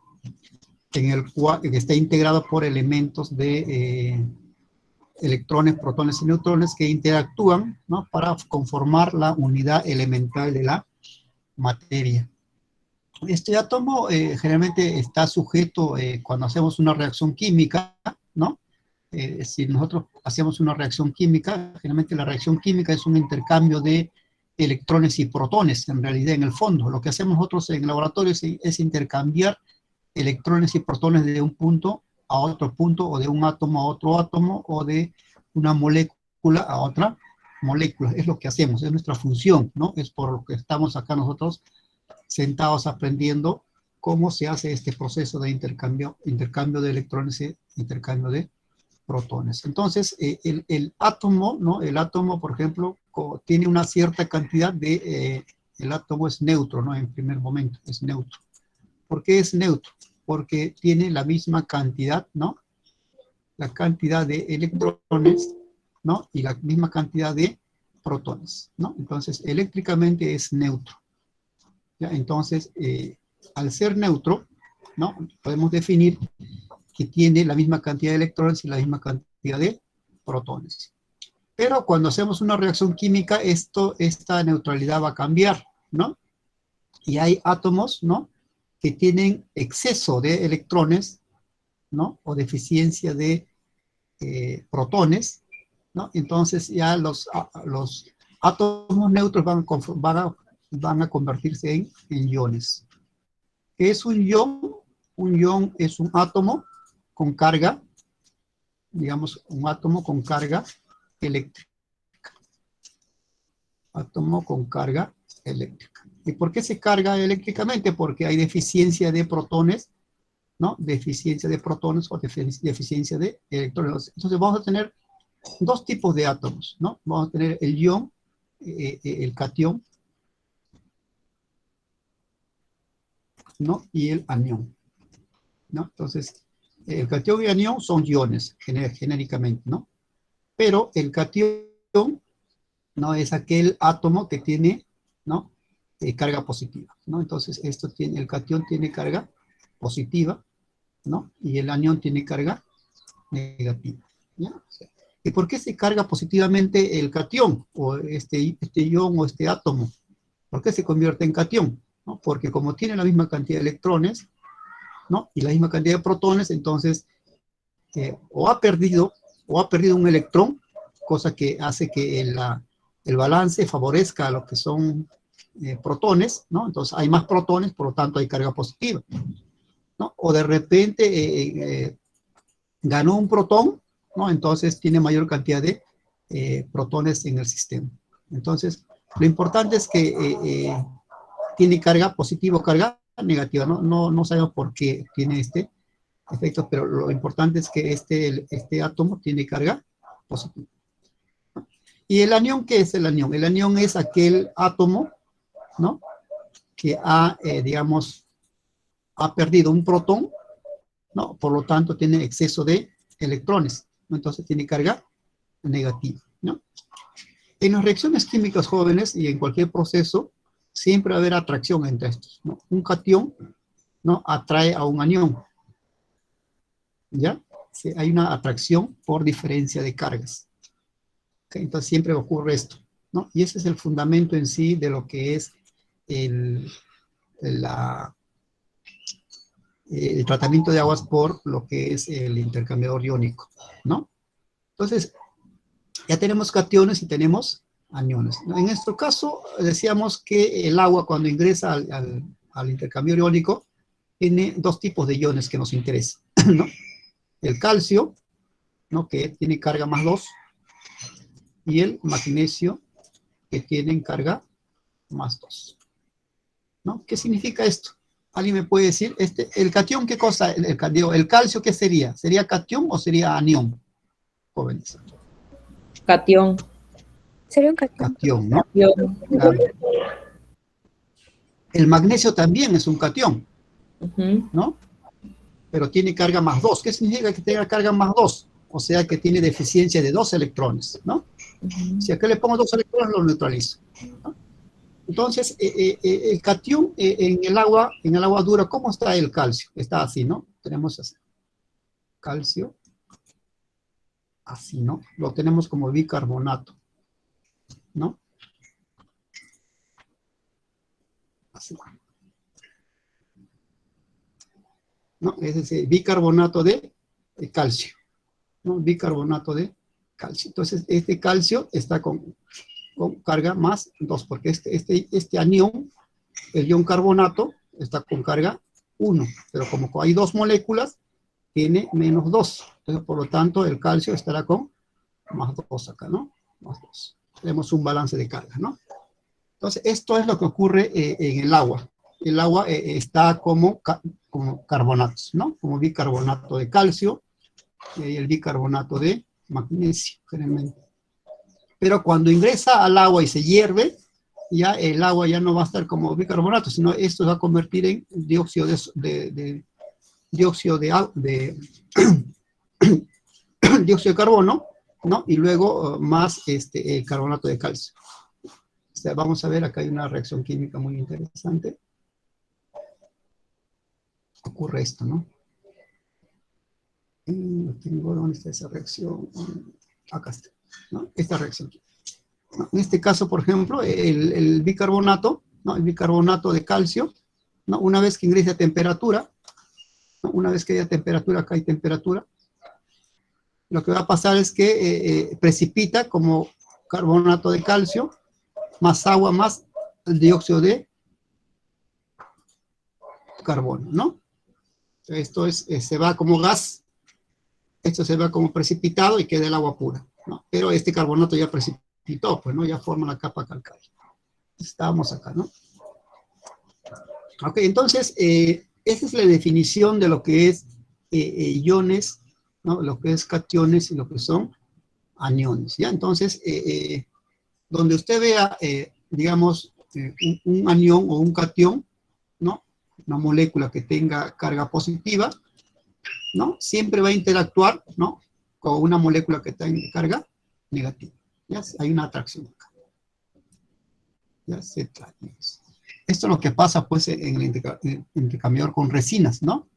En el cual que está integrado por elementos de electrones, protones y neutrones que interactúan, ¿no? Para conformar la unidad elemental de la materia. Este átomo generalmente está sujeto cuando hacemos una reacción química, ¿no? Si nosotros hacemos una reacción química, generalmente la reacción química es un intercambio de electrones y protones, en realidad en el fondo. Lo que hacemos nosotros en el laboratorio es intercambiar electrones y protones de un punto a otro punto, o de un átomo a otro átomo, o de una molécula a otra molécula. Es lo que hacemos, es nuestra función, ¿no? Es por lo que estamos acá nosotros sentados aprendiendo cómo se hace este proceso de intercambio de electrones y intercambio de protones. Entonces, el átomo, ¿no? El átomo, por ejemplo, tiene una cierta cantidad de... el átomo es neutro, ¿no? En primer momento, es neutro. ¿Por qué es neutro? Porque tiene la misma cantidad, ¿no? La cantidad de electrones, ¿no? Y la misma cantidad de protones, ¿no? Entonces, eléctricamente es neutro. ¿Ya? Entonces, al ser neutro, ¿no? Podemos definir que tiene la misma cantidad de electrones y la misma cantidad de protones. Pero cuando hacemos una reacción química, esta neutralidad va a cambiar, ¿no? Y hay átomos, ¿no? Que tienen exceso de electrones, ¿no? O deficiencia de protones, ¿no? Entonces ya los átomos neutros van a convertirse en iones. ¿Qué es un ion? Un ion es un átomo con carga, digamos, un átomo con carga eléctrica. Átomo con carga eléctrica. ¿Y por qué se carga eléctricamente? Porque hay deficiencia de protones, ¿no? Deficiencia de protones o deficiencia de electrones. Entonces vamos a tener dos tipos de átomos, ¿no? Vamos a tener el ion, el catión, ¿no? Y el anión, ¿no? Entonces, el catión y el anión son iones, genéricamente, ¿no? Pero el catión, ¿no? Es aquel átomo que tiene, ¿no? Carga positiva, ¿no? Entonces, el catión tiene carga positiva, ¿no? Y el anión tiene carga negativa, ¿ya? ¿Y por qué se carga positivamente el catión, o este ion o este átomo? ¿Por qué se convierte en catión? ¿No? Porque como tiene la misma cantidad de electrones, ¿no? Y la misma cantidad de protones, entonces, o ha perdido un electrón, cosa que hace que el balance favorezca a lo que son protones, ¿no? Entonces hay más protones, por lo tanto hay carga positiva, ¿no? O de repente ganó un protón, ¿no? Entonces tiene mayor cantidad de protones en el sistema. Entonces, lo importante es que tiene carga positiva o carga negativa, ¿no? No sabemos por qué tiene este efecto, pero lo importante es que este átomo tiene carga positiva. ¿Y el anión qué es el anión? El anión es aquel átomo, ¿no? Que digamos, ha perdido un protón, ¿no? Por lo tanto, tiene exceso de electrones, ¿no? Entonces tiene carga negativa, ¿no? En las reacciones químicas jóvenes y en cualquier proceso, siempre va a haber atracción entre estos, ¿no? Un catión, ¿no? Atrae a un anión, ¿ya? Sí, hay una atracción por diferencia de cargas. ¿Okay? Entonces siempre ocurre esto, ¿no? Y ese es el fundamento en sí de lo que es el tratamiento de aguas por lo que es el intercambiador iónico, ¿no? Entonces, ya tenemos cationes y tenemos aniones. En nuestro caso, decíamos que el agua cuando ingresa al intercambio iónico tiene dos tipos de iones que nos interesan, ¿no? El calcio, ¿no? Que tiene carga +2, y el magnesio, que tiene carga +2, ¿no? ¿Qué significa esto? ¿Alguien me puede decir? ¿El catión qué cosa? ¿El calcio qué sería? ¿Sería catión o sería anión? Jóvenes. Catión. Sería un catión. Catión, ¿no? Catión. Claro. El magnesio también es un catión, Ujú. ¿no? Pero tiene carga más 2. ¿Qué significa que tenga carga más 2? O sea que tiene deficiencia de 2 electrones, ¿no? Ujú. Si acá le pongo 2 electrones, lo neutralizo, ¿no? Entonces, el catión en el agua dura, ¿cómo está el calcio? Está así, ¿no? Tenemos así. Calcio, así, ¿no? Lo tenemos como bicarbonato, ¿no? Así. ¿No? Es decir, bicarbonato de calcio, ¿no? Bicarbonato de calcio. Entonces, este calcio está con carga más 2, porque este anión, el ion carbonato, está con carga 1, pero como hay 2 moléculas, tiene menos 2. Entonces, por lo tanto, el calcio estará con más 2 acá, ¿no? Más 2. Tenemos un balance de carga, ¿no? Entonces, esto es lo que ocurre en el agua. El agua está como carbonatos, ¿no? Como bicarbonato de calcio y el bicarbonato de magnesio, generalmente. Pero cuando ingresa al agua y se hierve, ya el agua ya no va a estar como bicarbonato, sino esto se va a convertir en dióxido dióxido de carbono, ¿no? Y luego más carbonato de calcio. O sea, vamos a ver, acá hay una reacción química muy interesante. Ocurre esto, ¿no? ¿Dónde está esa reacción? Acá está, ¿no? Esta reacción. En este caso, por ejemplo, el bicarbonato, ¿no? El bicarbonato de calcio, ¿no? Una vez que ingrese a temperatura, ¿no? Una vez que haya temperatura, acá hay temperatura, lo que va a pasar es que precipita como carbonato de calcio, más agua, más el dióxido de carbono, ¿no? Esto se va como gas, esto se va como precipitado y queda el agua pura, ¿no? Pero este carbonato ya precipitó, pues, ¿no? Ya forma la capa calcárea. Estábamos acá, ¿no? Ok, entonces, esa es la definición de lo que es iones, ¿no? Lo que es cationes y lo que son aniones, ¿ya? Entonces, donde usted vea, digamos, un anión o un catión, ¿no? Una molécula que tenga carga positiva, ¿no? Siempre va a interactuar, ¿no? Con una molécula que tenga carga negativa. ¿Ya? Hay una atracción acá. ¿Ya? Esto es lo que pasa, pues, en el intercambiador con resinas, ¿no?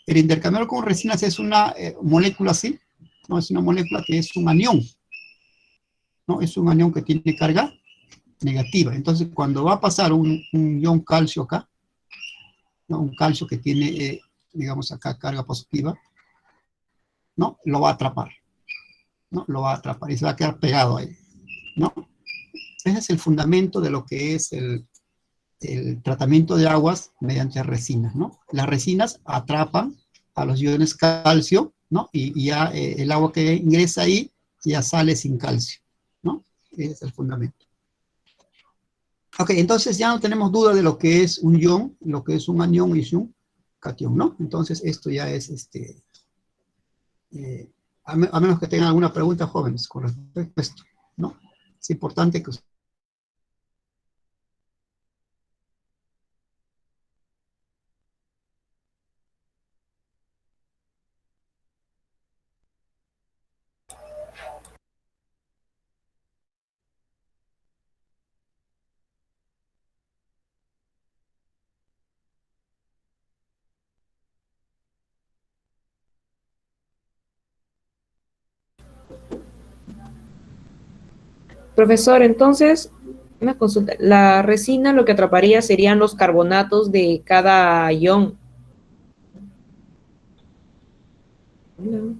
El intercambiador con resinas es una molécula así, ¿no? Es una molécula que es un anión, ¿no? Es un anión que tiene carga negativa. Entonces, cuando va a pasar un ion calcio acá, ¿no? Un calcio que tiene, digamos acá, carga positiva, ¿no? Lo va a atrapar, ¿no? Lo va a atrapar y se va a quedar pegado ahí, ¿no? Ese es el fundamento de lo que es el tratamiento de aguas mediante resinas, ¿no? Las resinas atrapan a los iones calcio, ¿no? Y ya el agua que ingresa ahí ya sale sin calcio, ¿no? Ese es el fundamento. Ok, entonces ya no tenemos duda de lo que es un ion, lo que es un anión y un catión, ¿no? Entonces esto ya es, a menos que tengan alguna pregunta, jóvenes, con respecto a esto, ¿no? Es importante que Profesor, entonces, una consulta. La resina lo que atraparía serían los carbonatos de cada ion. No.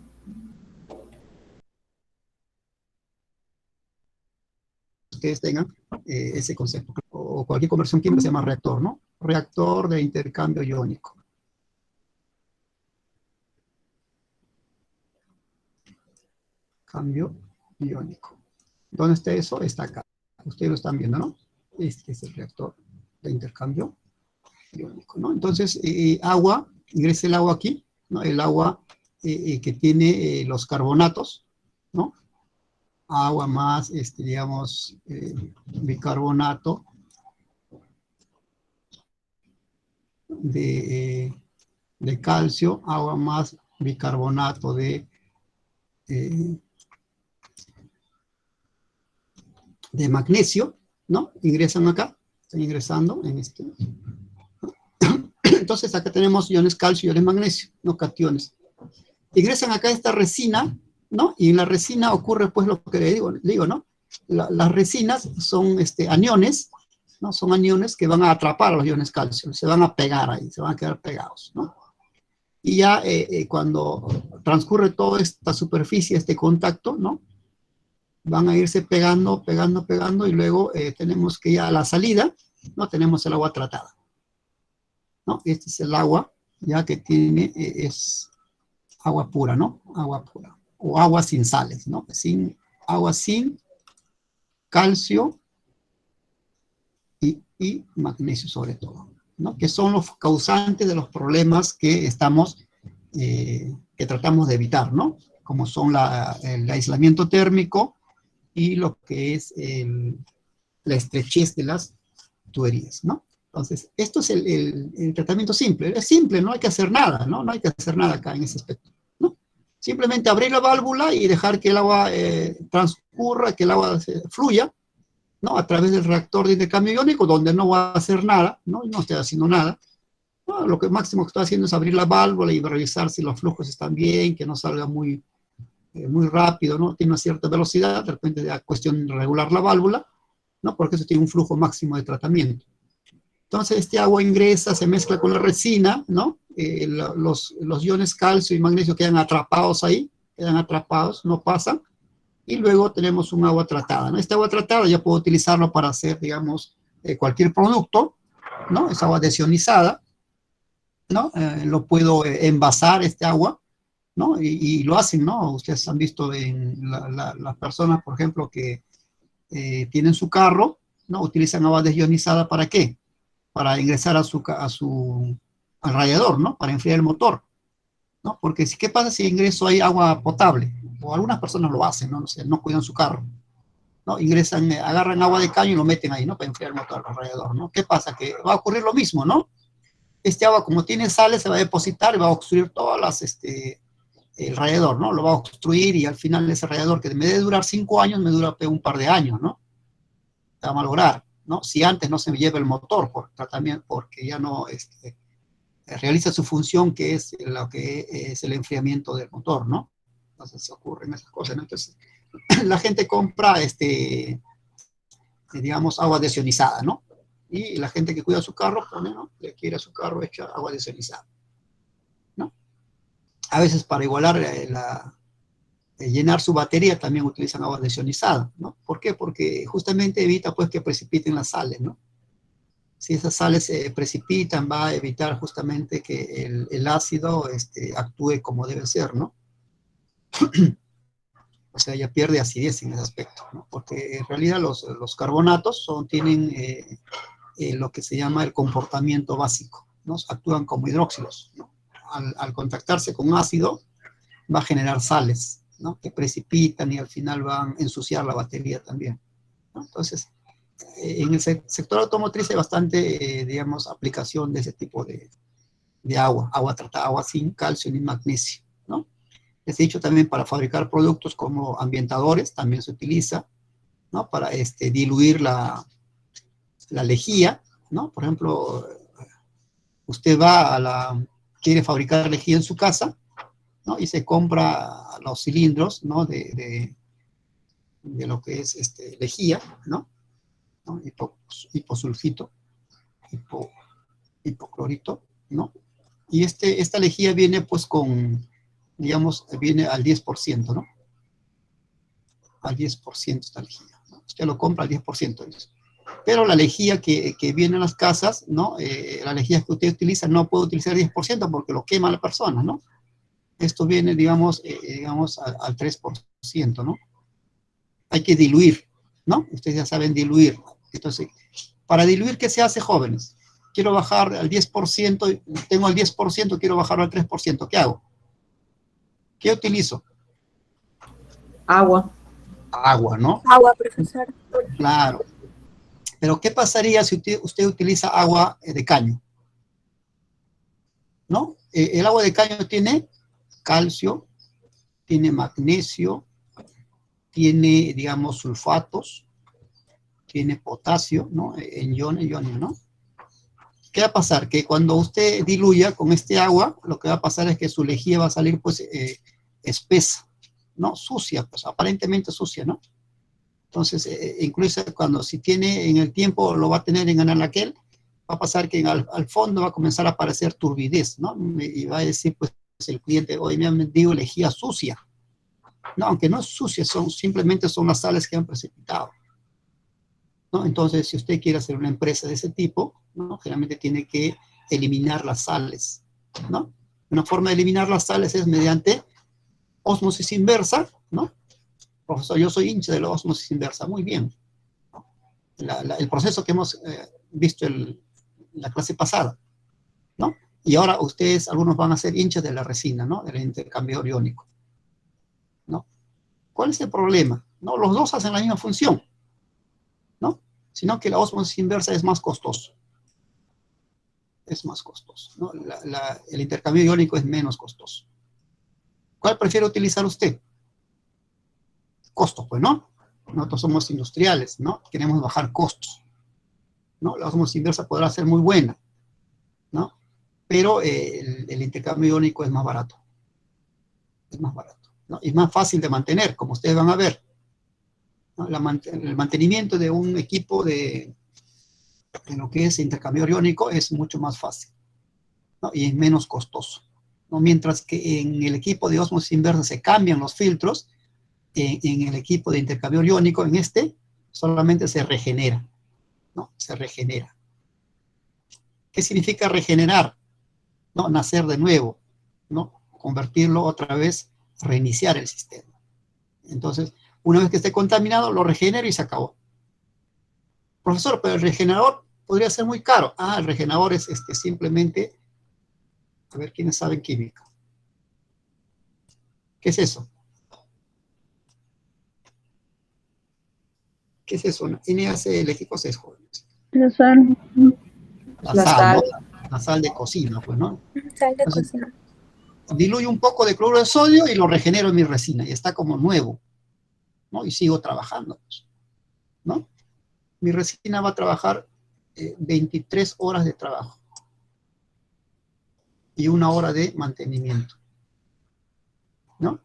ustedes tengan ese concepto, o cualquier conversión química se llama reactor, ¿no? Reactor de intercambio iónico. Cambio iónico. ¿Dónde está eso? Está acá. Ustedes lo están viendo, ¿no? Este es el reactor de intercambio iónico, ¿no? Entonces, agua, ingresa el agua aquí, ¿no? El agua que tiene los carbonatos, ¿no? Agua más, digamos, bicarbonato de calcio, agua más bicarbonato de magnesio, ¿no? Ingresan acá, están ingresando en este. Entonces acá tenemos iones calcio y iones magnesio, no cationes. Ingresan acá esta resina, ¿no? Y en la resina ocurre pues lo que le digo, ¿no? Las resinas son aniones, ¿no? Son aniones que van a atrapar a los iones calcio, se van a pegar ahí, se van a quedar pegados, ¿no? Y ya cuando transcurre toda esta superficie, este contacto, ¿no? Van a irse pegando, pegando, pegando, y luego tenemos que ya a la salida, ¿no? Tenemos el agua tratada, ¿no? Este es el agua, ya que tiene, es agua pura, ¿no? Agua pura, o agua sin sales, ¿no? Agua sin calcio y magnesio sobre todo, ¿no? Que son los causantes de los problemas que que tratamos de evitar, ¿no? Como son el aislamiento térmico y lo que es la estrechez de las tuberías, ¿no? Entonces, esto es el tratamiento simple. Es simple, no hay que hacer nada, ¿no? No hay que hacer nada acá en ese aspecto, ¿no? Simplemente abrir la válvula y dejar que el agua transcurra, que el agua fluya, ¿no? A través del reactor de intercambio iónico, donde no va a hacer nada, ¿no? No estoy haciendo nada. No, lo que máximo que estoy haciendo es abrir la válvula y revisar si los flujos están bien, que no salga muy rápido, ¿no? Tiene una cierta velocidad, de repente es cuestión de regular la válvula, ¿no? Porque eso tiene un flujo máximo de tratamiento. Entonces, este agua ingresa, se mezcla con la resina, ¿no? Los iones calcio y magnesio quedan atrapados ahí, quedan atrapados, no pasan, y luego tenemos un agua tratada, ¿no? Esta agua tratada ya puedo utilizarlo para hacer, digamos, cualquier producto, ¿no? Es agua desionizada, ¿no? Lo puedo envasar este agua, ¿no? Y lo hacen, ¿no? Ustedes han visto en las personas, por ejemplo, que tienen su carro, ¿no? Utilizan agua desionizada, ¿para qué? Para ingresar al radiador, ¿no? Para enfriar el motor, ¿no? Porque ¿qué pasa si ingreso ahí agua potable? O algunas personas lo hacen, ¿no? No sé, no cuidan su carro, ¿no? Ingresan, agarran agua de caño y lo meten ahí, ¿no? Para enfriar el motor, el radiador, ¿no? ¿Qué pasa? Que va a ocurrir lo mismo, ¿no? Este agua, como tiene sales, se va a depositar y va a obstruir todas el radiador, ¿no? Lo va a obstruir y al final ese radiador, que en vez de durar 5 años, me dura un par de años, ¿no? Se va a malograr, ¿no? Si antes no se me lleva el motor por tratamiento, porque ya no realiza su función, que es lo que es el enfriamiento del motor, ¿no? Entonces ocurren esas cosas, ¿no? Entonces, la gente compra, digamos, agua desionizada, ¿no? Y la gente que cuida su carro pone, ¿no? Le quiere a su carro hecha agua desionizada, ¿no? A veces para igualar llenar su batería también utilizan agua desionizada, ¿no? ¿Por qué? Porque justamente evita, pues, que precipiten las sales, ¿no? Si esas sales se precipitan, va a evitar justamente que el ácido actúe como debe ser, ¿no? O sea, ya pierde acidez en ese aspecto, ¿no? Porque en realidad los carbonatos tienen lo que se llama el comportamiento básico, ¿no? Actúan como hidróxidos, ¿no? Al contactarse con ácido, va a generar sales, ¿no? Que precipitan y al final van a ensuciar la batería también, ¿no? Entonces, en el sector automotriz hay bastante, digamos, aplicación de ese tipo de agua tratada, agua sin calcio ni magnesio, ¿no? Les he dicho también para fabricar productos como ambientadores, también se utiliza, ¿no? Para diluir la lejía, ¿no? Por ejemplo, usted quiere fabricar lejía en su casa, ¿no? Y se compra los cilindros, ¿no? De lo que es lejía, ¿no? Hiposulfito, hipoclorito, ¿no? Y esta lejía viene pues digamos, viene al 10%, ¿no? Al 10% esta lejía, ¿no? Usted lo compra al 10% de eso. Pero la lejía que viene en las casas, ¿no? La lejía que usted utiliza no puede utilizar el 10% porque lo quema la persona, ¿no? Esto viene, digamos, al 3%, ¿no? Hay que diluir, ¿no? Ustedes ya saben diluir. Entonces, para diluir, ¿qué se hace, jóvenes? quiero bajar al 10%, tengo el 10%, quiero bajarlo al 3%, ¿qué hago? ¿Qué utilizo? Agua. Agua, ¿no? Agua, profesor. Claro. Pero ¿qué pasaría si usted utiliza agua de caño? ¿No? El agua de caño tiene calcio, tiene magnesio, tiene, digamos, sulfatos, tiene potasio, ¿no? En iones, ¿no? ¿Qué va a pasar? Que cuando usted diluya con este agua, lo que va a pasar es que su lejía va a salir, pues, espesa, ¿no? Sucia, pues, aparentemente sucia, ¿no? Entonces, incluso cuando si tiene en el tiempo, lo va a tener en anaquel, va a pasar que al fondo va a comenzar a aparecer turbidez, ¿no? Y va a decir, pues, el cliente, oye, me han vendido lejía sucia. No, aunque no es sucia, simplemente son las sales que han precipitado, ¿no? Entonces, si usted quiere hacer una empresa de ese tipo, ¿no? Generalmente tiene que eliminar las sales, ¿no? Una forma de eliminar las sales es mediante ósmosis inversa, ¿no? Profesor, yo soy hincha de la ósmosis inversa, muy bien. El proceso que hemos visto en la clase pasada, ¿no? Y ahora ustedes, algunos van a ser hinchas de la resina, ¿no? Del intercambio iónico, ¿no? ¿Cuál es el problema? No, los dos hacen la misma función, ¿no? Sino que la ósmosis inversa es más costoso. Es más costoso, ¿no? El intercambio iónico es menos costoso. ¿Cuál prefiere utilizar usted? Costo, pues, ¿no? Nosotros somos industriales, ¿no? Queremos bajar costos, ¿no? La ósmosis inversa podrá ser muy buena, ¿no? Pero el intercambio iónico es más barato. Es más barato, ¿no? Y es más fácil de mantener, como ustedes van a ver, ¿no? El mantenimiento de un equipo de lo que es intercambio iónico es mucho más fácil, ¿no? Y es menos costoso, ¿no? Mientras que en el equipo de ósmosis inversa se cambian los filtros, en el equipo de intercambio iónico, en este, solamente se regenera, ¿no? Se regenera. ¿Qué significa regenerar? ¿No? Nacer de nuevo, ¿no? Convertirlo otra vez, reiniciar el sistema. Entonces, una vez que esté contaminado, lo regenera y se acabó. Profesor, pero el regenerador podría ser muy caro. Ah, el regenerador es simplemente, a ver, ¿quiénes saben química? ¿Qué es eso? ¿Qué es eso? NaCl, ¿qué cosa es, jóvenes? La sal. La La sal, sal. ¿no? La sal de cocina, pues, ¿no? Sal de Entonces, cocina. diluyo un poco de cloruro de sodio y lo regenero en mi resina, y está como nuevo, ¿no? Y sigo trabajando, pues, ¿no? Mi resina va a trabajar 23 horas de trabajo y 1 hora de mantenimiento, ¿no?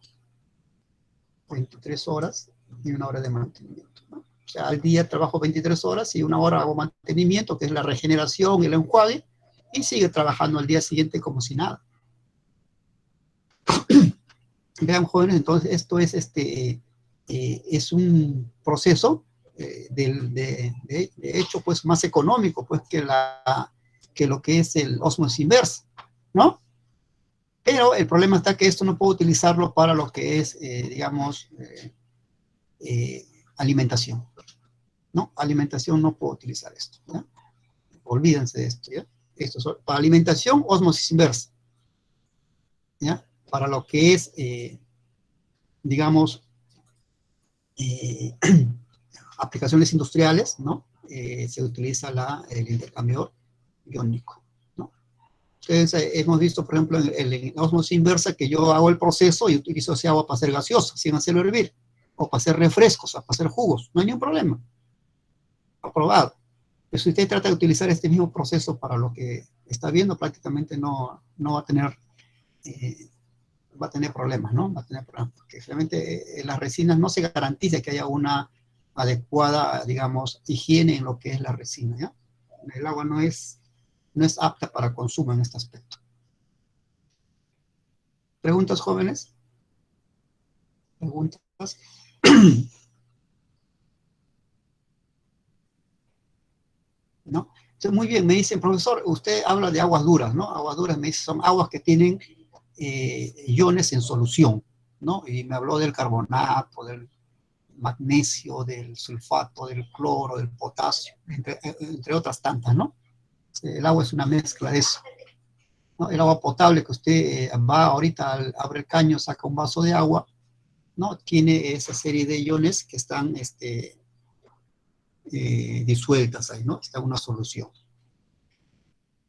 23 horas y 1 hora de mantenimiento, ¿no? O sea, al día trabajo 23 horas y 1 hora hago mantenimiento, que es la regeneración y el enjuague, y sigue trabajando al día siguiente como si nada. Vean, jóvenes, entonces esto es un proceso de hecho, pues, más económico, pues, que lo que es el ósmosis inversa, ¿no? Pero el problema está que esto no puedo utilizarlo para lo que es, digamos, alimentación, ¿no? Alimentación no puedo utilizar esto, ¿ya? Olvídense de esto, ¿ya? Esto es para alimentación, ósmosis inversa, ¿ya? Para lo que es, digamos, aplicaciones industriales, ¿no? Se utiliza el intercambio iónico, ¿no? Entonces, hemos visto, por ejemplo, en la ósmosis inversa, que yo hago el proceso y utilizo ese agua para hacer gaseosa, sin hacerlo hervir, o para hacer refrescos, o para hacer jugos, no hay ningún problema. Aprobado. Pero si usted trata de utilizar este mismo proceso para lo que está viendo, prácticamente no va a tener problemas, ¿no? Va a tener problemas, porque realmente en las resinas no se garantiza que haya una adecuada, digamos, higiene en lo que es la resina, ¿ya? El agua no es apta para consumo en este aspecto. ¿Preguntas, jóvenes? ¿Preguntas? ¿No? Entonces, muy bien, me dicen, profesor, usted habla de aguas duras, ¿no? Aguas duras, me dice, son aguas que tienen iones en solución, ¿no? Y me habló del carbonato, del magnesio, del sulfato, del cloro, del potasio, entre otras tantas, ¿no? El agua es una mezcla de eso, ¿no? El agua potable que usted va ahorita, abre el caño, saca un vaso de agua, ¿no? Tiene esa serie de iones que están disueltas ahí, ¿no? Está una solución.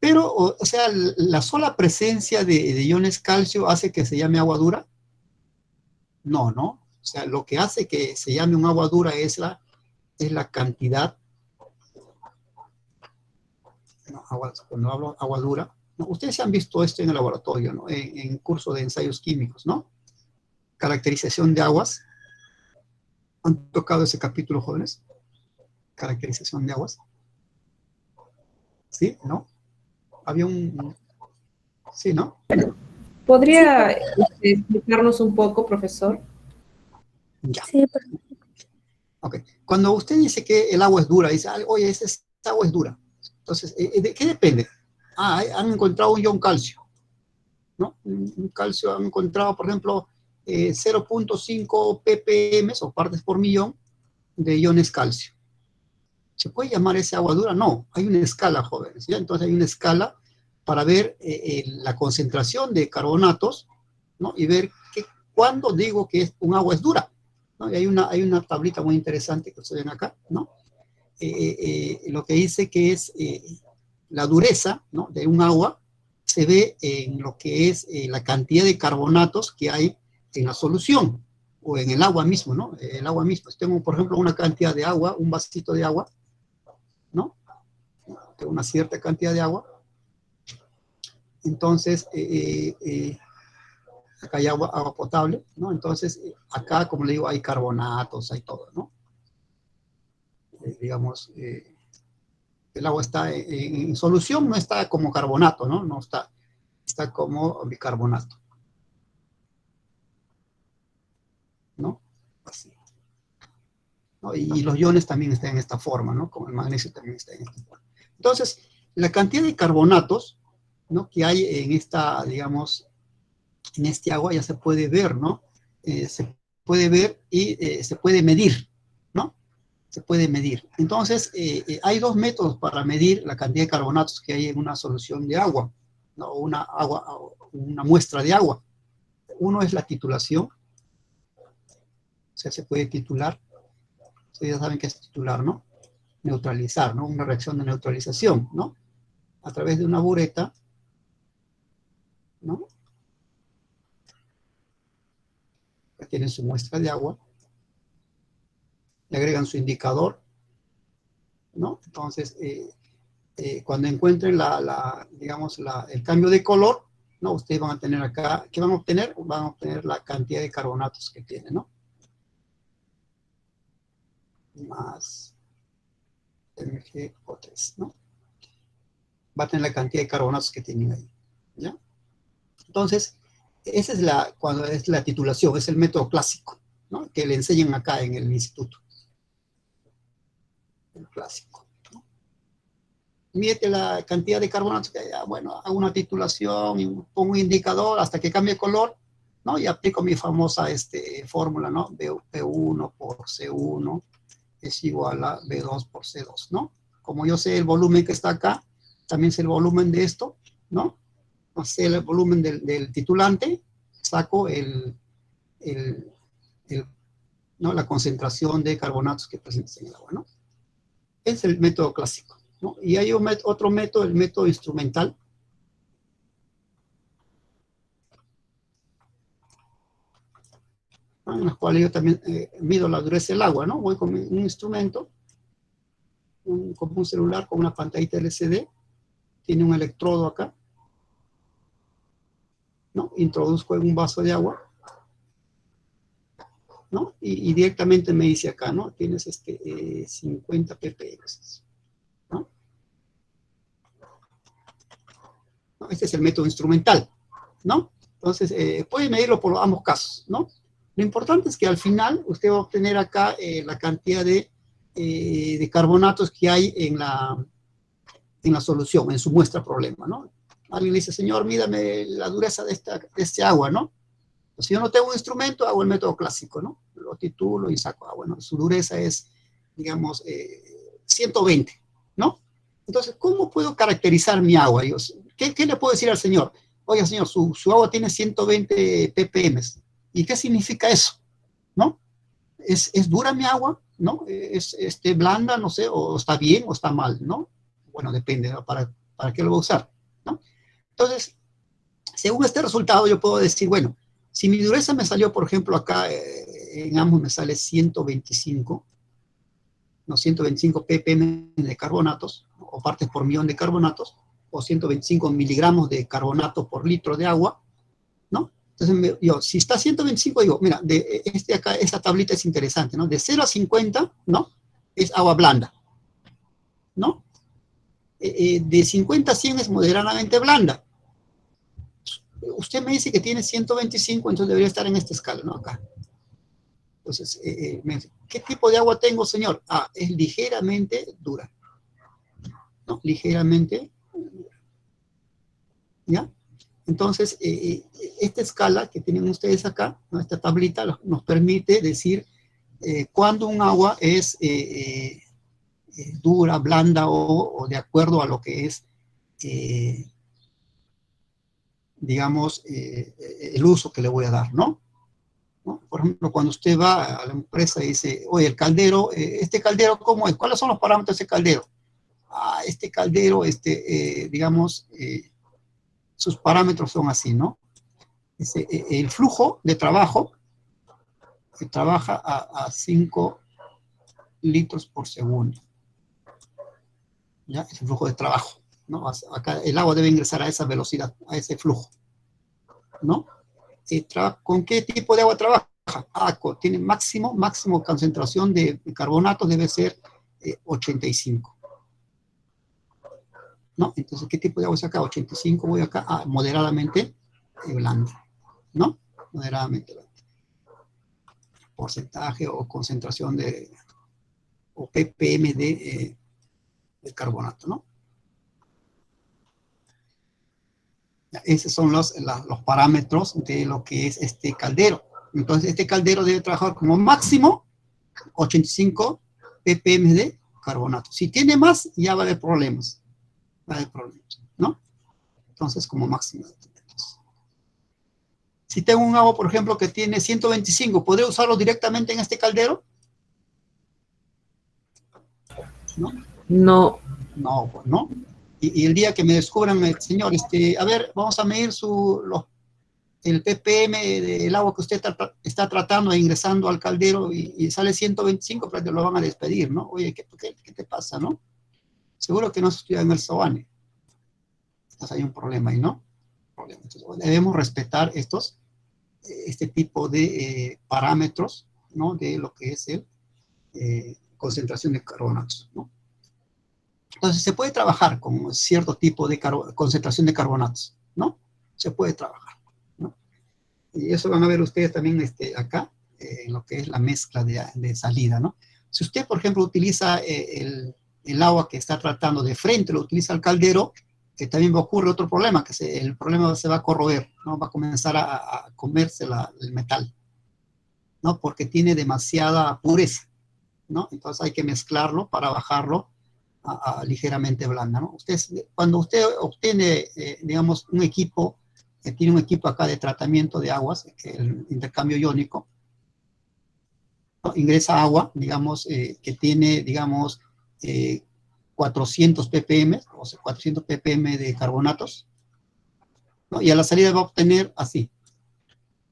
Pero, o sea, la sola presencia de iones calcio hace que se llame agua dura. No, ¿no? O sea, lo que hace que se llame un agua dura es la cantidad. No, cuando hablo agua dura, ¿no? Ustedes se han visto esto en el laboratorio, ¿no? En curso de ensayos químicos, ¿no? Caracterización de aguas. ¿Han tocado ese capítulo, jóvenes? Caracterización de aguas. ¿Sí? ¿No? Había un... Sí, ¿no? ¿Podría explicarnos un poco, profesor? Ya. Sí, Ok. Cuando usted dice que el agua es dura, dice, oye, esa agua es dura. Entonces, ¿de qué depende? Han encontrado un ion calcio, ¿no? Un calcio han encontrado, por ejemplo, 0.5 ppm o partes por millón de iones calcio. ¿Se puede llamar ese agua dura? No, hay una escala, jóvenes, ¿ya? Entonces hay una escala para ver la concentración de carbonatos, ¿no? Y ver cuándo digo que un agua es dura, ¿no? Y hay una tablita muy interesante que ustedes ven acá, ¿no? Lo que dice que es la dureza, ¿no? De un agua se ve en lo que es la cantidad de carbonatos que hay en la solución o en el agua mismo, ¿no? El agua mismo. Si tengo, por ejemplo, una cantidad de agua, un vasito de agua, ¿no? Tengo una cierta cantidad de agua. Entonces, acá hay agua potable, ¿no? Entonces, acá, como le digo, hay carbonatos, hay todo, ¿no? Digamos, el agua está en solución, no está como carbonato, ¿no? No está como bicarbonato, ¿no? Así, ¿no? Y los iones también están en esta forma, ¿no? Como el magnesio también está en esta forma. Entonces, la cantidad de carbonatos, ¿no? Que hay en esta, digamos, en este agua ya se puede ver, ¿no? Se puede ver y se puede medir, ¿no? Se puede medir. Entonces, hay dos métodos para medir la cantidad de carbonatos que hay en una solución de agua, ¿no? Una muestra de agua. Uno es la titulación, o sea, se puede titular. Ustedes ya saben qué es titular, ¿no? Neutralizar, ¿no? Una reacción de neutralización, ¿no? A través de una bureta, ¿no? Tienen su muestra de agua, le agregan su indicador, ¿no? Entonces, cuando encuentren digamos, el cambio de color, ¿no? Ustedes van a tener acá, ¿qué van a obtener? Van a obtener la cantidad de carbonatos que tiene, ¿no? Más MgO3, ¿no? Va a tener la cantidad de carbonatos que tienen ahí, ¿ya? Entonces, esa es cuando es la titulación, es el método clásico, ¿no? Que le enseñan acá en el instituto. El clásico, ¿no? Mídete la cantidad de carbonatos que hay, bueno, hago una titulación y pongo un indicador hasta que cambie color, ¿no? Y aplico mi famosa fórmula, ¿no? B1 por C1 es igual a B2 por C2, ¿no? Como yo sé el volumen que está acá, también sé el volumen de esto, ¿no? Sé el volumen del titulante, saco ¿no? La concentración de carbonatos que presenta en el agua, ¿no? Es el método clásico, ¿no? Y hay otro método, el método instrumental, ¿no? En el cual yo también mido la dureza del agua, ¿no? Voy con un instrumento, como un celular con una pantallita LCD, tiene un electrodo acá, ¿no? Introduzco en un vaso de agua, ¿no? Y directamente me dice acá, ¿no? Tienes 50 ppm, ¿no? Este es el método instrumental, ¿no? Entonces, puede medirlo por ambos casos, ¿no? Lo importante es que al final usted va a obtener acá la cantidad de carbonatos que hay en la solución, en su muestra problema, ¿no? Alguien le dice, señor, mídame la dureza de este agua, ¿no? Pues si yo no tengo un instrumento, hago el método clásico, ¿no? Lo titulo y saco, bueno, su dureza es, digamos, 120, ¿no? Entonces, ¿cómo puedo caracterizar mi agua? Digo, ¿qué le puedo decir al señor? Oiga, señor, su agua tiene 120 ppm. ¿Y qué significa eso? ¿No? ¿Es dura mi agua? ¿No? ¿Es blanda? No sé, o está bien o está mal, ¿no? Bueno, depende, ¿no? ¿Para qué lo voy a usar? ¿No? Entonces, según este resultado, yo puedo decir, bueno, si mi dureza me salió, por ejemplo, acá en ambos me sale 125, ¿no? 125 ppm de carbonatos, o partes por millón de carbonatos, o 125 miligramos de carbonato por litro de agua, ¿no? Entonces, yo, si está 125, digo, mira, acá, esta tablita es interesante, ¿no? De 0 a 50, ¿no? Es agua blanda, ¿no? De 50 a 100 es moderadamente blanda. Usted me dice que tiene 125, entonces debería estar en esta escala, ¿no? Acá. Entonces, me dice, ¿qué tipo de agua tengo, señor? Ah, es ligeramente dura. ¿No? Ligeramente dura. ¿Ya? Entonces, esta escala que tienen ustedes acá, ¿no? Esta tablita, nos permite decir cuándo un agua es dura, blanda o de acuerdo a lo que es, digamos, el uso que le voy a dar, ¿no? ¿No? Por ejemplo, cuando usted va a la empresa y dice, oye, el caldero, ¿este caldero cómo es? ¿Cuáles son los parámetros de ese caldero? Ah, este caldero, digamos, sus parámetros son así, ¿no? El flujo de trabajo que trabaja a 5 litros por segundo. ¿Ya? Es el flujo de trabajo, ¿no? Acá el agua debe ingresar a esa velocidad, a ese flujo, ¿no? ¿Con qué tipo de agua trabaja? Tiene máximo concentración de carbonato, debe ser 85. ¿No? Entonces, ¿qué tipo de agua es acá? 85, voy acá a moderadamente blando, ¿no? Moderadamente blando. Porcentaje o concentración o ppm de carbonato, ¿no? Esos son los parámetros de lo que es este caldero. Entonces, este caldero debe trabajar como máximo 85 ppm de carbonato. Si tiene más, ya va a haber problemas. Va a haber problemas, ¿no? Entonces, como máximo. Si tengo un agua, por ejemplo, que tiene 125, ¿podré usarlo directamente en este caldero? ¿No? No. No, pues no. Y el día que me descubran, señor, a ver, vamos a medir el ppm del agua que usted está tratando e ingresando al caldero y sale 125, pero lo van a despedir, ¿no? Oye, ¿qué te pasa, no? Seguro que no se estudia en el SOANE. Entonces hay un problema ahí, ¿no? Entonces, debemos respetar este tipo de parámetros, ¿no? De lo que es concentración de carbonatos, ¿no? Entonces, se puede trabajar con cierto tipo de concentración de carbonatos, ¿no? Se puede trabajar, ¿no? Y eso van a ver ustedes también acá, en lo que es la mezcla de salida, ¿no? Si usted, por ejemplo, utiliza el agua que está tratando de frente, lo utiliza al caldero, también va a ocurrir otro problema, que el problema se va a corroer, ¿no? Va a comenzar a comerse el metal, ¿no? Porque tiene demasiada pureza, ¿no? Entonces hay que mezclarlo para bajarlo a ligeramente blanda, ¿no? Cuando usted obtiene, digamos, un equipo, tiene un equipo acá de tratamiento de aguas, el intercambio iónico, ¿no? Ingresa agua, digamos, que tiene, digamos, 400 ppm, o sea, 400 ppm de carbonatos, ¿no? Y a la salida va a obtener así,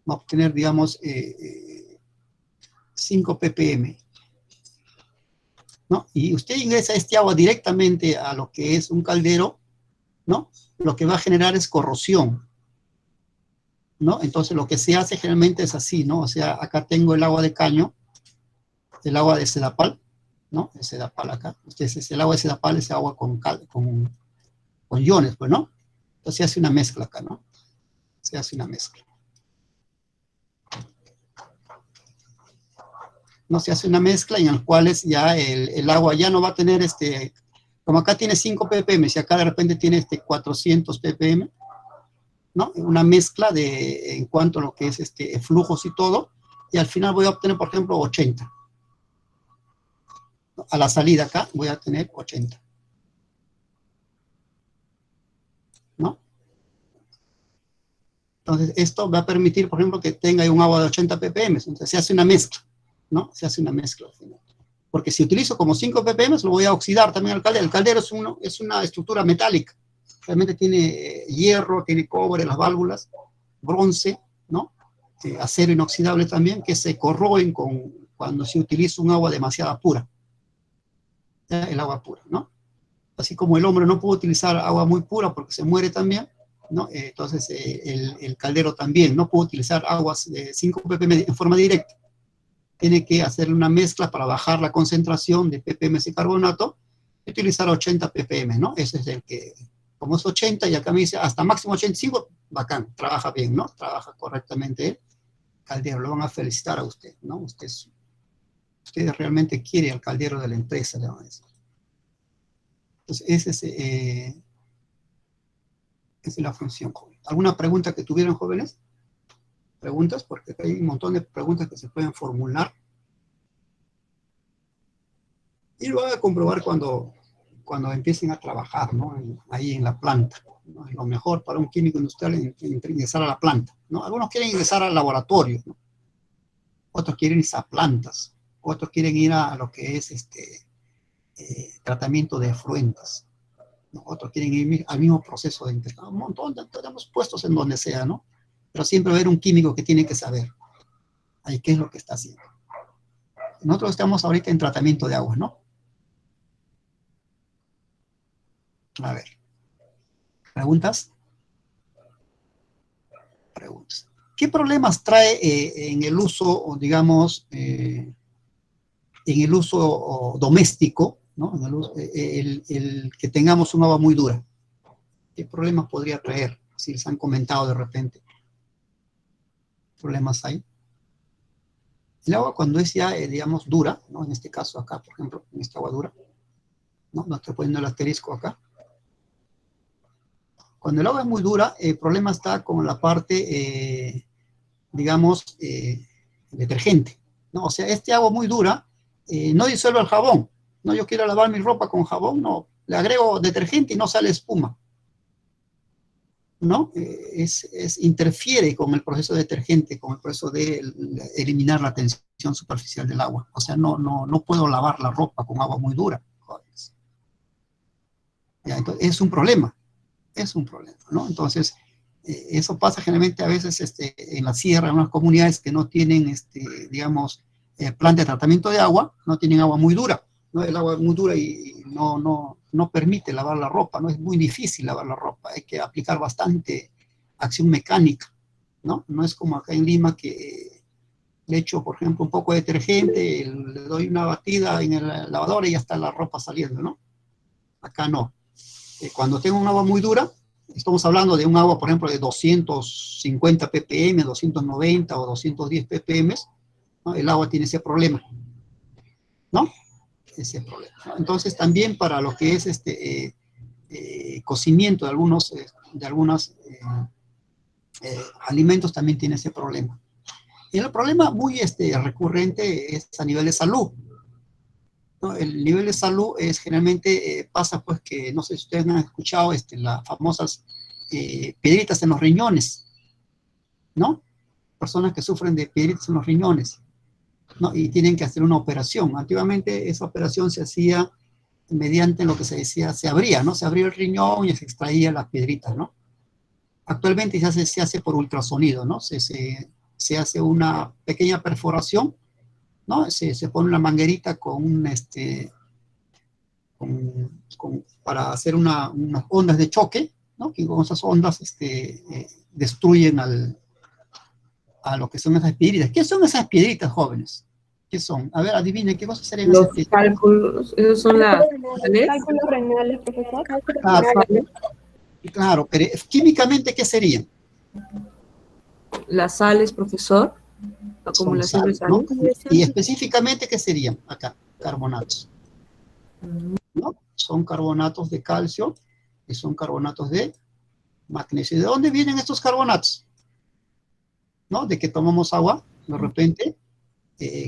va a obtener, digamos, 5 ppm, ¿no? Y usted ingresa este agua directamente a lo que es un caldero, ¿no? Lo que va a generar es corrosión, ¿no? Entonces lo que se hace generalmente es así, ¿no? O sea, acá tengo el agua de caño, el agua de sedapal, ¿no? El sedapal acá. Entonces el agua de sedapal es agua con iones, pues, ¿no? Entonces se hace una mezcla acá, ¿no? Se hace una mezcla. No, se hace una mezcla en la cual ya el agua ya no va a tener como acá tiene 5 ppm, si acá de repente tiene 400 ppm, ¿no? Una mezcla en cuanto a lo que es flujos y todo, y al final voy a obtener, por ejemplo, 80. A la salida acá voy a tener 80. Entonces, esto va a permitir, por ejemplo, que tenga un agua de 80 ppm. Entonces, se hace una mezcla, ¿no? Se hace una mezcla al final. Porque si utilizo como 5 ppm, lo voy a oxidar también al caldero. El caldero es una estructura metálica. Realmente tiene hierro, tiene cobre, las válvulas, bronce, ¿no? Acero inoxidable también, que se corroen cuando se utiliza un agua demasiado pura. El agua pura, ¿no? Así como el hombre no puede utilizar agua muy pura porque se muere también, ¿no? Entonces el caldero también no puede utilizar aguas de 5 ppm en forma directa. Tiene que hacerle una mezcla para bajar la concentración de ppm de carbonato y utilizar 80 ppm, ¿no? Ese es el que, como es 80, y acá me dice hasta máximo 85, bacán, trabaja bien, ¿no? Trabaja correctamente el caldero, lo van a felicitar a usted, ¿no? Usted realmente quiere al caldero de la empresa, le van a decir. Entonces, esa es la función, joven. ¿Alguna pregunta que tuvieron, jóvenes? ¿Preguntas? Porque hay un montón de preguntas que se pueden formular. Y lo van a comprobar cuando empiecen a trabajar, ¿no? Ahí en la planta, ¿no? Es lo mejor para un químico industrial ingresar a la planta, ¿no? Algunos quieren ingresar al laboratorio, ¿no? Otros quieren ir a plantas, otros quieren ir a lo que es tratamiento de efluentes, ¿no? Otros quieren ir al mismo proceso de intercambio. Un montón tenemos puestos en donde sea, ¿no? Pero siempre va a haber un químico que tiene que saber ahí qué es lo que está haciendo. Nosotros estamos ahorita en tratamiento de aguas, ¿no? A ver. ¿Preguntas? Preguntas. ¿Qué problemas trae en el uso, digamos, en el uso doméstico, ¿no? El que tengamos un agua muy dura? ¿Qué problemas podría traer? Si les han comentado de repente. ¿Problemas hay? El agua cuando es ya, digamos, dura, ¿no? En este caso acá, por ejemplo, en esta agua dura, ¿no? No estoy poniendo el asterisco acá. Cuando el agua es muy dura, el problema está con la parte, digamos, detergente, ¿no? O sea, este agua muy dura no disuelve el jabón, ¿no? Yo quiero lavar mi ropa con jabón, no, le agrego detergente y no sale espuma, ¿no? Interfiere con el proceso detergente, con el proceso de eliminar la tensión superficial del agua. O sea, no puedo lavar la ropa con agua muy dura. Ya, entonces, es un problema, ¿no? Entonces, eso pasa generalmente a veces en la sierra, en unas comunidades que no tienen, digamos, planta de tratamiento de agua, no tienen agua muy dura, ¿no? El agua es muy dura y no permite lavar la ropa, ¿no? Es muy difícil lavar la ropa, hay que aplicar bastante acción mecánica, ¿no? No es como acá en Lima que le echo, por ejemplo, un poco de detergente, le doy una batida en el lavador y ya está la ropa saliendo, ¿no? Acá no. Cuando tengo un agua muy dura, estamos hablando de un agua, por ejemplo, de 250 ppm, 290 o 210 ppm, ¿no? El agua tiene ese problema, ¿no? Ese problema, ¿no? Entonces, también para lo que es cocimiento de algunos alimentos también tiene ese problema. Y el problema muy recurrente es a nivel de salud, ¿no? El nivel de salud es generalmente pasa pues que, no sé si ustedes han escuchado las famosas piedritas en los riñones, ¿no? Personas que sufren de piedritas en los riñones, ¿no? Y tienen que hacer una operación. Antiguamente esa operación se hacía mediante lo que se decía, se abría, ¿no? Se abría el riñón y se extraía las piedritas, ¿no? Actualmente se hace por ultrasonido, ¿no? Se hace una pequeña perforación, ¿no? Se pone una manguerita para hacer unas ondas de choque, ¿no? Que con esas ondas destruyen a lo que son esas piedritas. ¿Qué son esas piedritas, jóvenes? ¿Qué son? A ver, adivinen, ¿qué cosas serían esas Los piedritas? cálculos, esos son las sales. Cálculos renales, profesor. Claro, pero químicamente, ¿qué serían? Las sales, profesor. Acumulación de Son sales, sales. ¿no? Y específicamente, ¿qué serían? Acá, carbonatos, ¿no? Son carbonatos de calcio y son carbonatos de magnesio. ¿De dónde vienen estos carbonatos? ¿No? De que tomamos agua, de repente,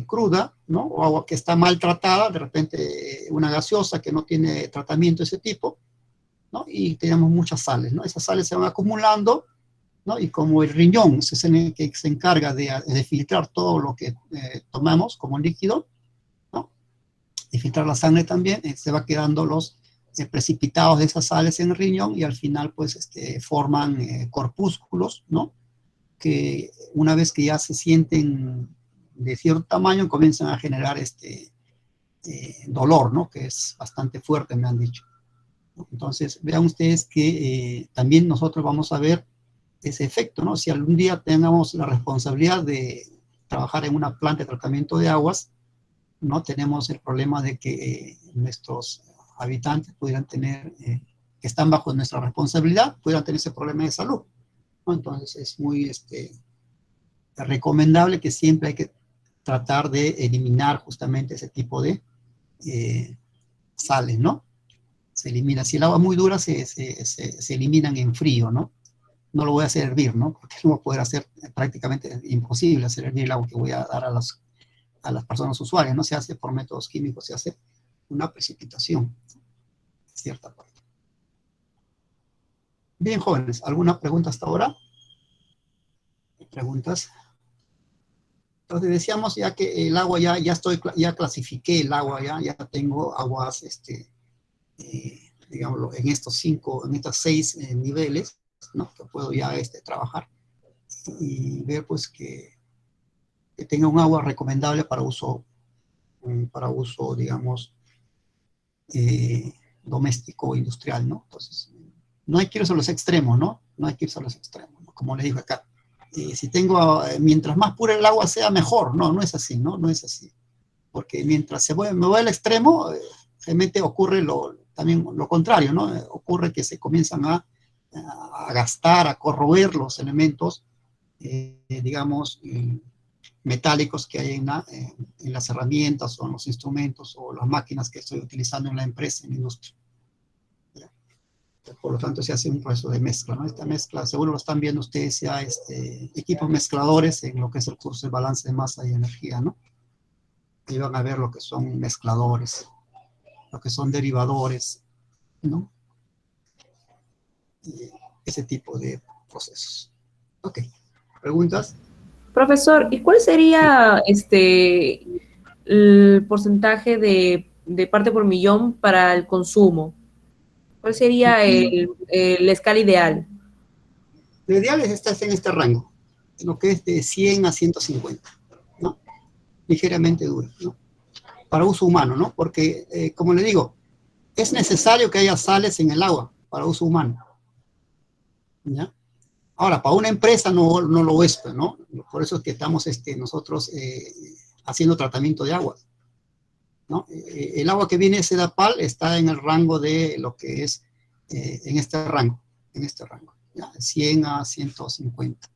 cruda, ¿no? O agua que está maltratada, de repente una gaseosa que no tiene tratamiento de ese tipo, ¿no? Y tenemos muchas sales, ¿no? Esas sales se van acumulando ¿no? Y como el riñón es el que se encarga de filtrar todo lo que tomamos como líquido, ¿no? De filtrar la sangre también, se va quedando los precipitados de esas sales en el riñón y al final pues forman corpúsculos, ¿no? Que una vez que ya se sienten de cierto tamaño comienzan a generar dolor, ¿no? Que es bastante fuerte, me han dicho. Entonces, vean ustedes que también nosotros vamos a ver ese efecto, ¿no? Si algún día tengamos la responsabilidad de trabajar en una planta de tratamiento de aguas, no tenemos el problema de que nuestros habitantes pudieran tener, que están bajo nuestra responsabilidad, pudieran tener ese problema de salud, ¿no? Entonces, es muy recomendable que siempre hay que tratar de eliminar justamente ese tipo de sales, ¿no? Se elimina. Si el agua es muy dura, se eliminan en frío, ¿no? No lo voy a hacer hervir, ¿no? Porque no voy a poder hacer, prácticamente imposible hacer hervir el agua que voy a dar a las personas usuarias, ¿no? Se hace por métodos químicos, se hace una precipitación, cierta parte. Bien, jóvenes, ¿alguna pregunta hasta ahora? ¿Preguntas? Entonces decíamos ya que el agua ya clasifiqué el agua, ya tengo aguas, digámoslo, en estos 6 niveles, ¿no? Que puedo ya trabajar y ver pues que tenga un agua recomendable para uso, digamos, doméstico o industrial, ¿no? Entonces, no hay que irse a los extremos, ¿no? No hay que irse a los extremos, ¿no? Como le digo acá. Si tengo, mientras más pura el agua sea, mejor. No, no es así, ¿no? No es así. Porque mientras me voy al extremo, realmente ocurre también lo contrario, ¿no? Ocurre que se comienzan a gastar, a corroer los elementos, digamos, metálicos que hay en las herramientas o en los instrumentos o las máquinas que estoy utilizando en la empresa, en la industria. ¿Ya? Por lo tanto, se hace un proceso de mezcla, ¿no? Esta mezcla, seguro lo están viendo ustedes ya, equipos mezcladores en lo que es el curso de balance de masa y energía, ¿no? Ahí van a ver lo que son mezcladores, lo que son derivadores, ¿no? Y ese tipo de procesos. Ok, ¿preguntas? Profesor, ¿y cuál sería el porcentaje de parte por millón para el consumo? ¿Cuál sería la escala ideal? Lo ideal es estar en este rango, lo que es de 100 a 150, ¿no? Ligeramente duro, ¿no? Para uso humano, ¿no? Porque, como le digo, es necesario que haya sales en el agua para uso humano, ¿ya? Ahora, para una empresa no lo es, ¿no? Por eso es que estamos nosotros haciendo tratamiento de agua, ¿no? El agua que viene de Sedapal está en el rango de lo que es, en este rango, ¿ya? 100 a 150.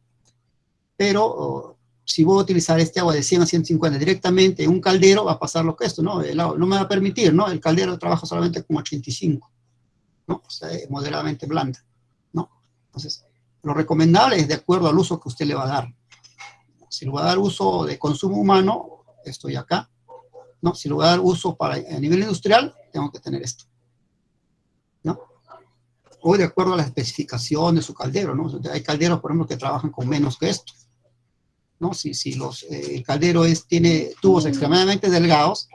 Pero si voy a utilizar este agua de 100 a 150 directamente en un caldero, va a pasar lo que esto, ¿no? El agua no me va a permitir, ¿no? El caldero trabaja solamente con 85, ¿no? O sea, moderadamente blanda, ¿no? Entonces, lo recomendable es de acuerdo al uso que usted le va a dar. Si le va a dar uso de consumo humano, estoy acá, ¿no? Si le voy a dar uso a nivel industrial, tengo que tener esto, ¿no? O de acuerdo a la especificación de su caldero, ¿no? Hay calderos, por ejemplo, que trabajan con menos que esto, ¿no? Si el caldero tiene tubos extremadamente delgados,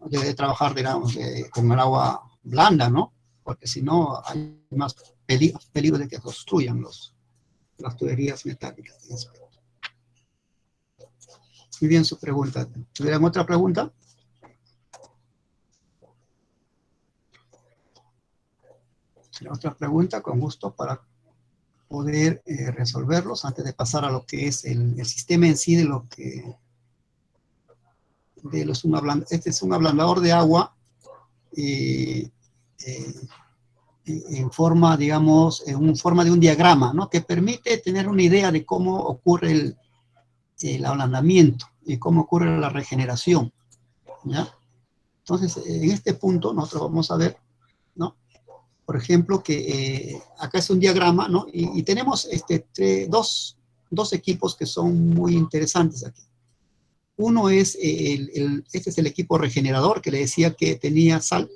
debe trabajar, digamos, con el agua blanda, ¿no? Porque si no, hay más peligro de que obstruyan las tuberías metálicas. Muy bien su pregunta. ¿Tuvieran otra pregunta? Otra pregunta, con gusto, para poder resolverlos antes de pasar a lo que es el sistema en sí este es un ablandador de agua en forma, digamos, en forma de un diagrama, ¿no? Que permite tener una idea de cómo ocurre el ablandamiento y cómo ocurre la regeneración, ¿ya? Entonces, en este punto nosotros vamos a ver, ¿no? Por ejemplo, que acá es un diagrama, ¿no? Y tenemos dos equipos que son muy interesantes aquí. Uno es, este es el equipo regenerador que le decía que tenía sal,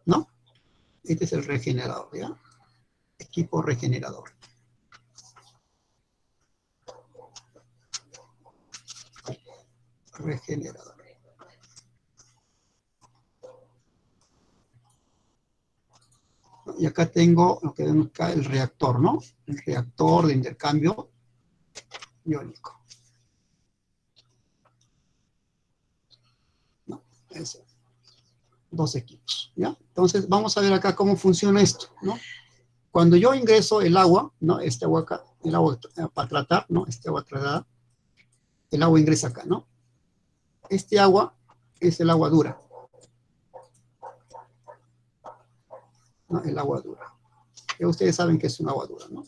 ¿no? Este es el regenerador, ¿ya? Equipo regenerador. regenerador. Y acá tengo lo que vemos acá, el reactor, ¿no? El reactor de intercambio iónico. ¿No? Eso. Dos equipos, ¿ya? Entonces, vamos a ver acá cómo funciona esto, ¿no? Cuando yo ingreso el agua, ¿no? Este agua acá, el agua para tratar, ¿no? Este agua tratada, el agua ingresa acá, ¿no? Este agua es el agua dura, ¿no? El agua dura. Ya ustedes saben que es un agua dura, ¿no?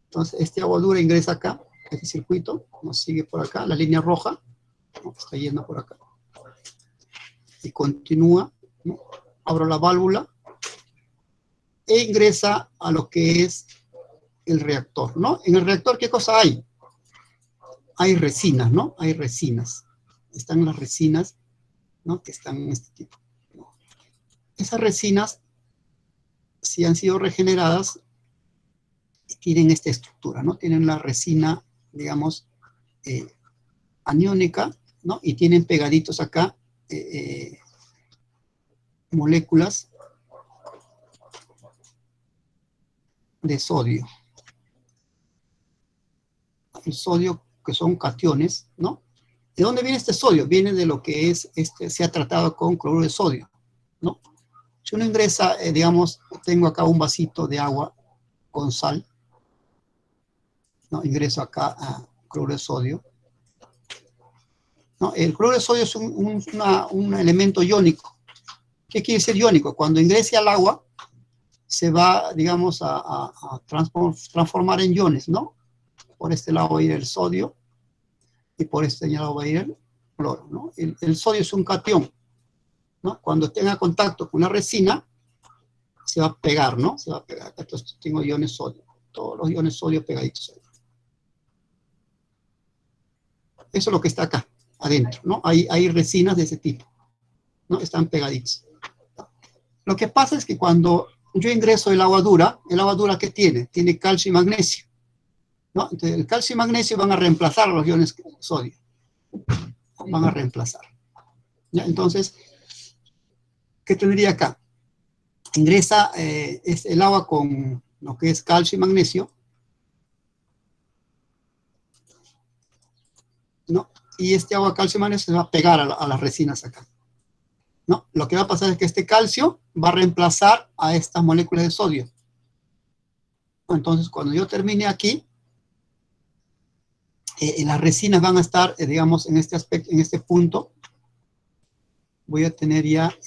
Entonces, este agua dura ingresa acá, este circuito, nos sigue por acá, la línea roja, ¿no? Está yendo por acá. Y continúa, ¿no? Abro la válvula e ingresa a lo que es el reactor, ¿no? En el reactor, ¿qué cosa hay? Hay resinas, ¿no? Hay resinas. Están las resinas, ¿no? Que están en este tipo, ¿no? Esas resinas, si han sido regeneradas, tienen esta estructura, ¿no? Tienen la resina, digamos, aniónica, ¿no? Y tienen pegaditos acá moléculas de sodio. El sodio, que son cationes, ¿no? ¿De dónde viene este sodio? Viene de lo que es, se ha tratado con cloruro de sodio, ¿no? Si uno ingresa, digamos, tengo acá un vasito de agua con sal, ¿no? Ingreso acá a cloruro de sodio, ¿no? El cloruro de sodio es un elemento iónico. ¿Qué quiere decir iónico? Cuando ingrese al agua, se va, digamos, a transformar en iones, ¿no? Por este lado va a ir el sodio, y por este lado va a ir el cloro, ¿no? El sodio es un catión, ¿no? Cuando tenga contacto con la resina, se va a pegar, ¿no? Se va a pegar. Entonces tengo iones sodio, todos los iones sodio pegaditos ahí. Eso es lo que está acá, adentro, ¿no? Hay resinas de ese tipo, ¿no? Están pegaditos. Lo que pasa es que cuando yo ingreso el agua dura ¿qué tiene? Tiene calcio y magnesio, ¿no? Entonces el calcio y magnesio van a reemplazar los iones sodio. Van a reemplazar. ¿Ya? Entonces, ¿qué tendría acá? Ingresa el agua con lo que es calcio y magnesio, ¿no? Y este agua calcio y magnesio se va a pegar a las resinas acá, ¿no? Lo que va a pasar es que este calcio va a reemplazar a estas moléculas de sodio. Entonces, cuando yo termine aquí, las resinas van a estar, digamos, en este aspecto, en este punto. Voy a tener ya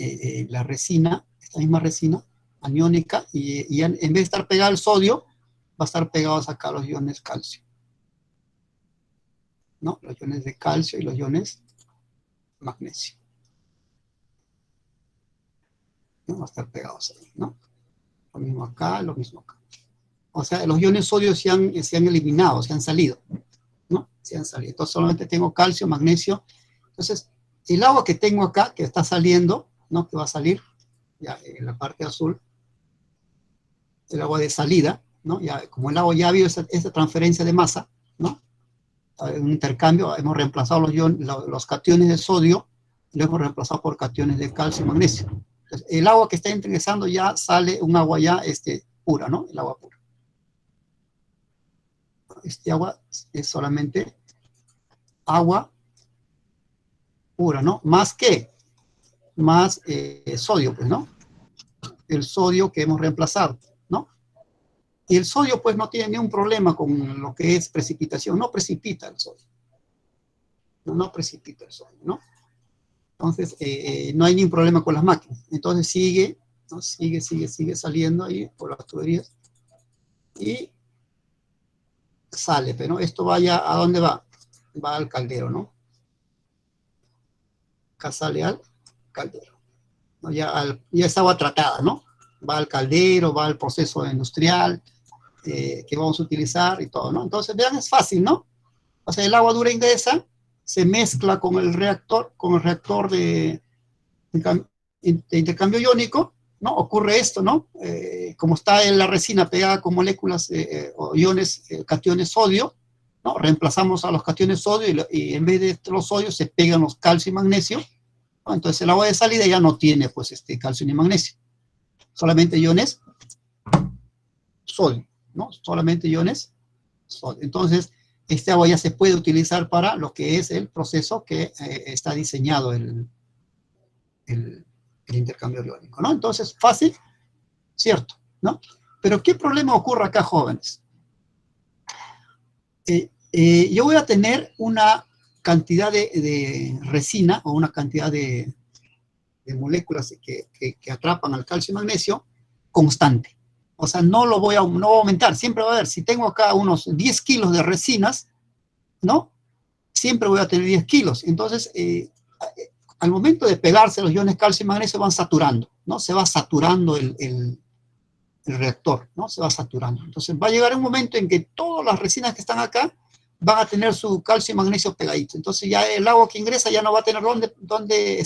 la resina, esta misma resina aniónica, y en vez de estar pegado al sodio, va a estar pegados acá los iones calcio, ¿no? Los iones de calcio y los iones magnesio, ¿no? Va a estar pegados ahí, ¿no? Lo mismo acá, lo mismo acá. O sea, los iones sodio se han eliminado, se han salido, ¿no? Se han salido. Entonces solamente tengo calcio, magnesio. Entonces, el agua que tengo acá, que está saliendo, ¿no? Que va a salir, ya en la parte azul, el agua de salida, ¿no? Ya, como el agua ya ha habido esta transferencia de masa, ¿no? Un intercambio, hemos reemplazado los cationes de sodio, lo hemos reemplazado por cationes de calcio y magnesio. Entonces, el agua que está ingresando ya sale un agua ya pura, ¿no? El agua pura. Este agua es solamente agua pura, ¿no? ¿Más qué? Más sodio, pues, ¿no? El sodio que hemos reemplazado, ¿no? Y el sodio, pues, no tiene ningún problema con lo que es precipitación. No precipita el sodio. No precipita el sodio, ¿no? Entonces, no hay ningún problema con las máquinas. Entonces, sigue, ¿no? Sigue saliendo ahí por las tuberías. Y sale, pero esto vaya, ¿a dónde va? Va al caldero, ¿no? Acá sale al caldero, ¿no? Ya es agua tratada, ¿no? Va al caldero, va al proceso industrial que vamos a utilizar y todo, ¿no? Entonces, vean, es fácil, ¿no? O sea, el agua dura ingresa, se mezcla con el reactor de intercambio iónico, ¿no? Ocurre esto, ¿no? Como está en la resina pegada con moléculas o iones, cationes sodio, ¿no? Reemplazamos a los cationes sodio y en vez de los sodios se pegan los calcio y magnesio, ¿no? Entonces el agua de salida ya no tiene pues calcio ni magnesio, solamente iones sodio, ¿no? Solamente iones sodio. Entonces este agua ya se puede utilizar para lo que es el proceso que está diseñado el intercambio iónico, ¿no? Entonces, fácil, cierto, ¿no? Pero ¿qué problema ocurre acá, jóvenes? Yo voy a tener una cantidad de resina o una cantidad de moléculas que atrapan al calcio y magnesio constante. O sea, no va a aumentar, siempre va a haber. Si tengo acá unos 10 kilos de resinas, ¿no? Siempre voy a tener 10 kilos. Entonces, al momento de pegarse los iones calcio y magnesio van saturando, ¿no? Se va saturando el reactor, ¿no? Se va saturando. Entonces va a llegar un momento en que todas las resinas que están acá van a tener su calcio y magnesio pegadito. Entonces ya el agua que ingresa ya no va a tener dónde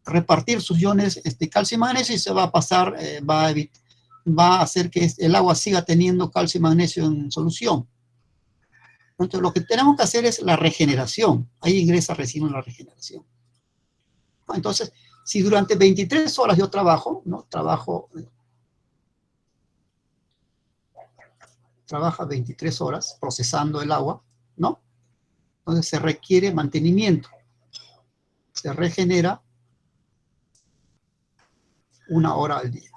repartir sus iones calcio y magnesio y se va a pasar, va a hacer que el agua siga teniendo calcio y magnesio en solución. Entonces lo que tenemos que hacer es la regeneración. Ahí ingresa recién la regeneración. Entonces, si durante 23 horas yo trabajo, ¿no? Trabaja 23 horas procesando el agua, ¿no? Entonces se requiere mantenimiento. Se regenera 1 hora al día,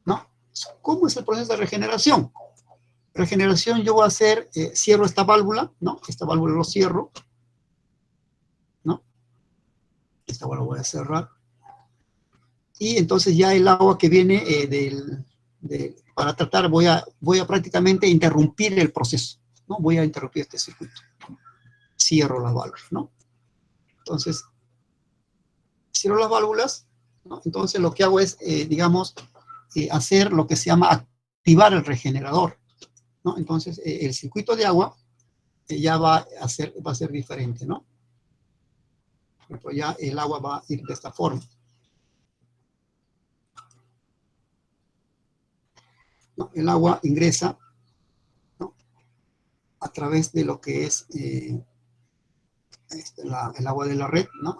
¿no? ¿Cómo es el proceso de regeneración? Regeneración yo voy a hacer, cierro esta válvula, ¿no? Esta válvula lo cierro, ¿no? Esta válvula voy a cerrar. Y entonces ya el agua que viene para tratar, voy a prácticamente interrumpir el proceso, ¿no? Voy a interrumpir este circuito. Cierro las válvulas, ¿no? Entonces, cierro las válvulas, ¿no? Entonces lo que hago es, digamos, hacer lo que se llama activar el regenerador, ¿no? Entonces el circuito de agua ya va a ser diferente, ¿no? Por ejemplo, ya el agua va a ir de esta forma. ¿No? El agua ingresa, ¿no? A través de lo que es el agua de la red, ¿no?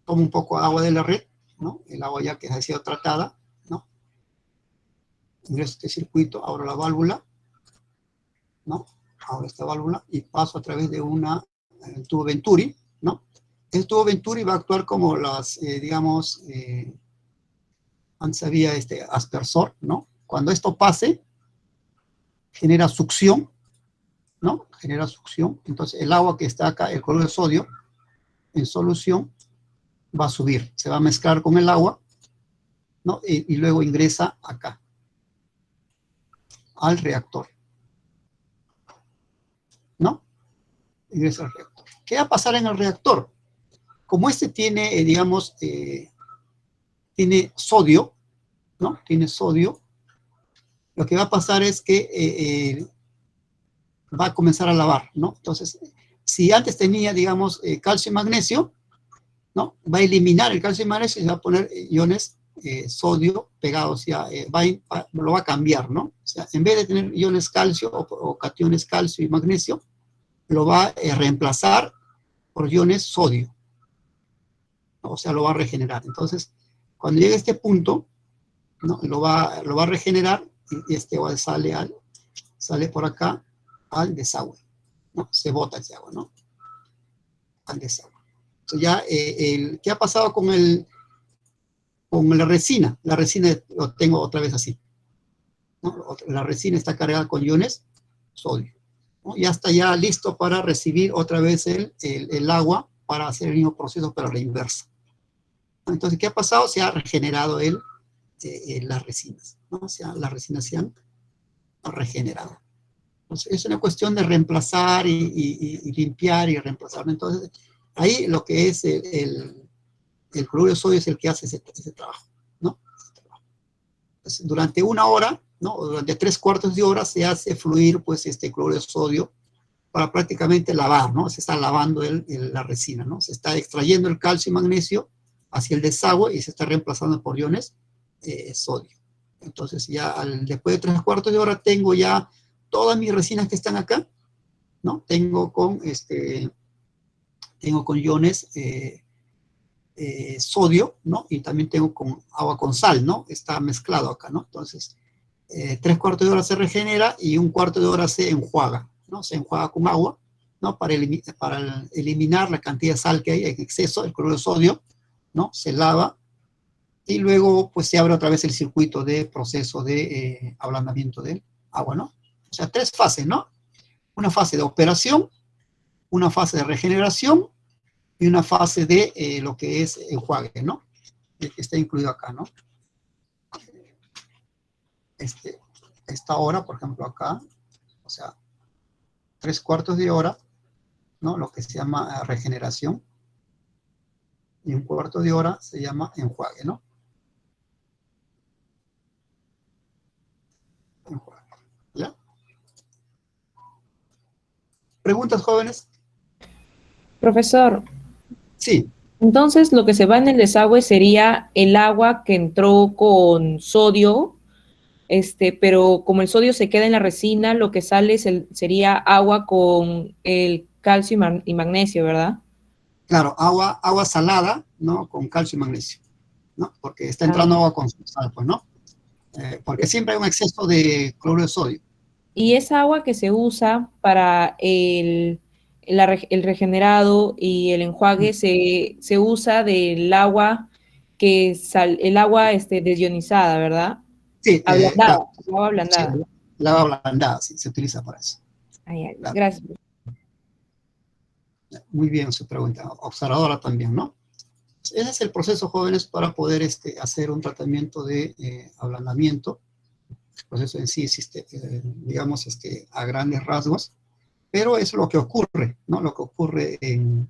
Tomo un poco de agua de la red, ¿no? El agua ya que ha sido tratada, ¿no? Ingreso a este circuito, abro la válvula, ¿no? Abro esta válvula y paso a través de el tubo Venturi, ¿no? El tubo Venturi va a actuar como digamos, antes había aspersor, ¿no? Cuando esto pase, genera succión, ¿no? Genera succión. Entonces el agua que está acá, el cloruro de sodio, en solución, va a subir. Se va a mezclar con el agua, ¿no? Y luego ingresa acá, al reactor, ¿no? Ingresa al reactor. ¿Qué va a pasar en el reactor? Como tiene, digamos, tiene sodio, ¿no? Tiene sodio. Lo que va a pasar es que va a comenzar a lavar, ¿no? Entonces, si antes tenía, digamos, calcio y magnesio, ¿no? Va a eliminar el calcio y magnesio y va a poner iones sodio pegados, ya, lo va a cambiar, ¿no? O sea, en vez de tener iones calcio o cationes calcio y magnesio, lo va a reemplazar por iones sodio, ¿no? O sea, lo va a regenerar. Entonces, cuando llegue a este punto, ¿no? Lo va a regenerar y este agua sale por acá al desagüe, ¿no? Se bota ese agua, ¿no? Al desagüe. Entonces ya, ¿qué ha pasado con la resina? La resina lo tengo otra vez así, ¿no? La resina está cargada con iones sodio, ¿no? Ya está ya listo para recibir otra vez el agua para hacer el mismo proceso, pero a la inversa. Entonces, ¿qué ha pasado? Se ha regenerado las resinas, ¿no? O sea, las resinas se han regenerado. Entonces, es una cuestión de reemplazar y limpiar y reemplazar. Entonces, ahí lo que es el cloruro de sodio es el que hace ese trabajo, ¿no? Entonces, durante 1 hora, ¿no? O durante 3/4 de hora se hace fluir, pues, cloruro de sodio para prácticamente lavar, ¿no? Se está lavando la resina, ¿no? Se está extrayendo el calcio y magnesio hacia el desagüe y se está reemplazando por iones sodio. Entonces ya después de 3/4 de hora tengo ya todas mis resinas que están acá, ¿no? Tengo con iones sodio, ¿no? Y también tengo con agua con sal, ¿no? Está mezclado acá, ¿no? Entonces, 3/4 de hora se regenera y 1/4 de hora se enjuaga, ¿no? Se enjuaga con agua, ¿no? Para eliminar la cantidad de sal que hay en exceso, el cloruro de sodio, ¿no? Se lava y luego, pues, se abre otra vez el circuito de proceso de ablandamiento del agua, ¿no? O sea, 3 fases, ¿no? Una fase de operación, una fase de regeneración y una fase de lo que es enjuague, ¿no? Que está incluido acá, ¿no? Esta hora, por ejemplo, acá, o sea, 3/4 de hora, ¿no? Lo que se llama regeneración, y 1/4 de hora se llama enjuague, ¿no? Enjuague, ¿ya? ¿Preguntas, jóvenes? Profesor, Sí, entonces lo que se va en el desagüe sería el agua que entró con sodio, pero como el sodio se queda en la resina, lo que sale sería agua con el calcio y magnesio, ¿verdad? claro, agua salada, ¿no? Con calcio y magnesio, ¿no? Porque está entrando agua con sal, pues, ¿no? Porque siempre hay un exceso de cloruro de sodio. Y esa agua que se usa para el regenerado y el enjuague se usa del agua el agua desionizada, ¿verdad? Sí, Ablandada, claro. agua Sí, ablandada. el agua ablandada, sí, se utiliza para eso. Claro. Gracias. Muy bien su pregunta, observadora también, ¿no? Ese es el proceso, jóvenes, para poder hacer un tratamiento de ablandamiento. El proceso en sí existe, digamos, a grandes rasgos, pero es lo que ocurre, ¿no? Lo que ocurre en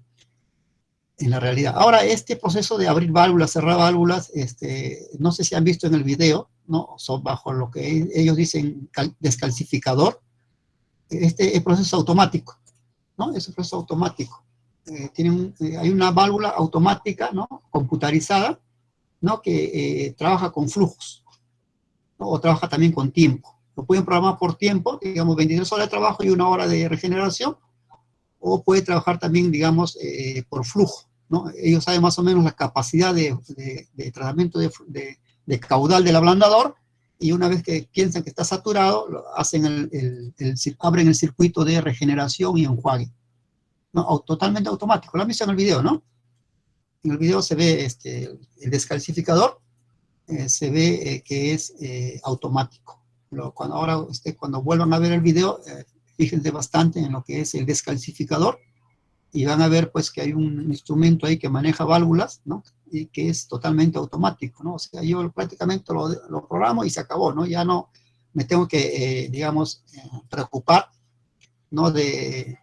la realidad. Ahora, este proceso de abrir válvulas, cerrar válvulas, no sé si han visto en el video, ¿no? Son bajo lo que ellos dicen descalcificador. El proceso es automático, ¿no? Es un proceso automático. Hay una válvula automática, ¿no? Computarizada, ¿no? Que trabaja con flujos, ¿no? O trabaja también con tiempo. Lo pueden programar por tiempo, digamos 23 horas de trabajo y 1 hora de regeneración, o puede trabajar también, digamos, por flujo, ¿no? Ellos saben más o menos la capacidad de tratamiento de caudal del ablandador, y una vez que piensan que está saturado, hacen abren el circuito de regeneración y enjuague, ¿no? Totalmente automático. Lo han visto en el video, ¿no? En el video se ve el descalcificador, se ve que es automático. Cuando vuelvan a ver el video, fíjense bastante en lo que es el descalcificador, y van a ver pues que hay un instrumento ahí que maneja válvulas, ¿no? Y que es totalmente automático, ¿no? O sea, yo prácticamente lo programo y se acabó, ¿no? Ya no me tengo que, digamos, preocupar, ¿no? De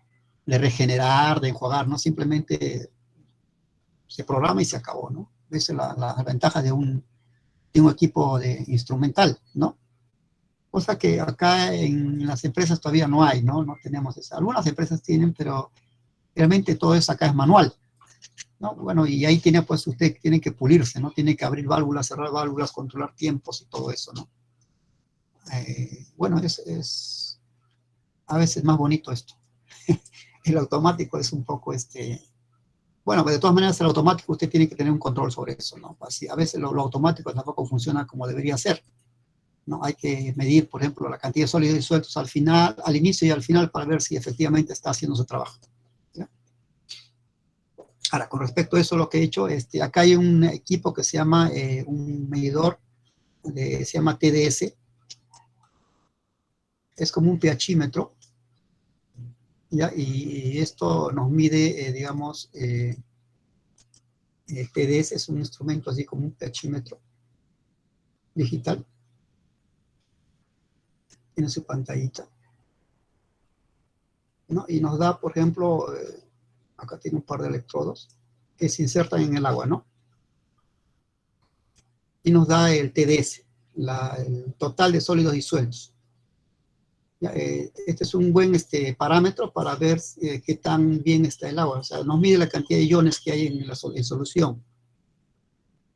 regenerar, de enjuagar, ¿no? Simplemente se programa y se acabó, ¿no? Esa es la ventaja de un equipo instrumental, ¿no? Cosa que acá en las empresas todavía no hay, ¿no? No tenemos eso. Algunas empresas tienen, pero realmente todo eso acá es manual, ¿no? Bueno, y ahí pues usted tiene que pulirse, ¿no? Tiene que abrir válvulas, cerrar válvulas, controlar tiempos y todo eso, ¿no? Bueno, es a veces más bonito esto. El automático es un poco, bueno, de todas maneras el automático usted tiene que tener un control sobre eso, ¿no? Así, a veces lo automático tampoco funciona como debería ser, ¿no? Hay que medir, por ejemplo, la cantidad de sólidos disueltos al inicio y al final, para ver si efectivamente está haciendo su trabajo, ¿ya? Ahora, con respecto a eso, lo que he hecho, acá hay un equipo que se llama, un medidor, se llama TDS, es como un pHímetro, ¿ya? Y esto nos mide, digamos, el TDS es un instrumento así como un pHímetro digital. Tiene su pantallita, ¿no? Y nos da, por ejemplo, acá tiene un par de electrodos que se insertan en el agua, ¿no? Y nos da el TDS, el total de sólidos disueltos. Este es un buen parámetro para ver qué tan bien está el agua. O sea, nos mide la cantidad de iones que hay en solución,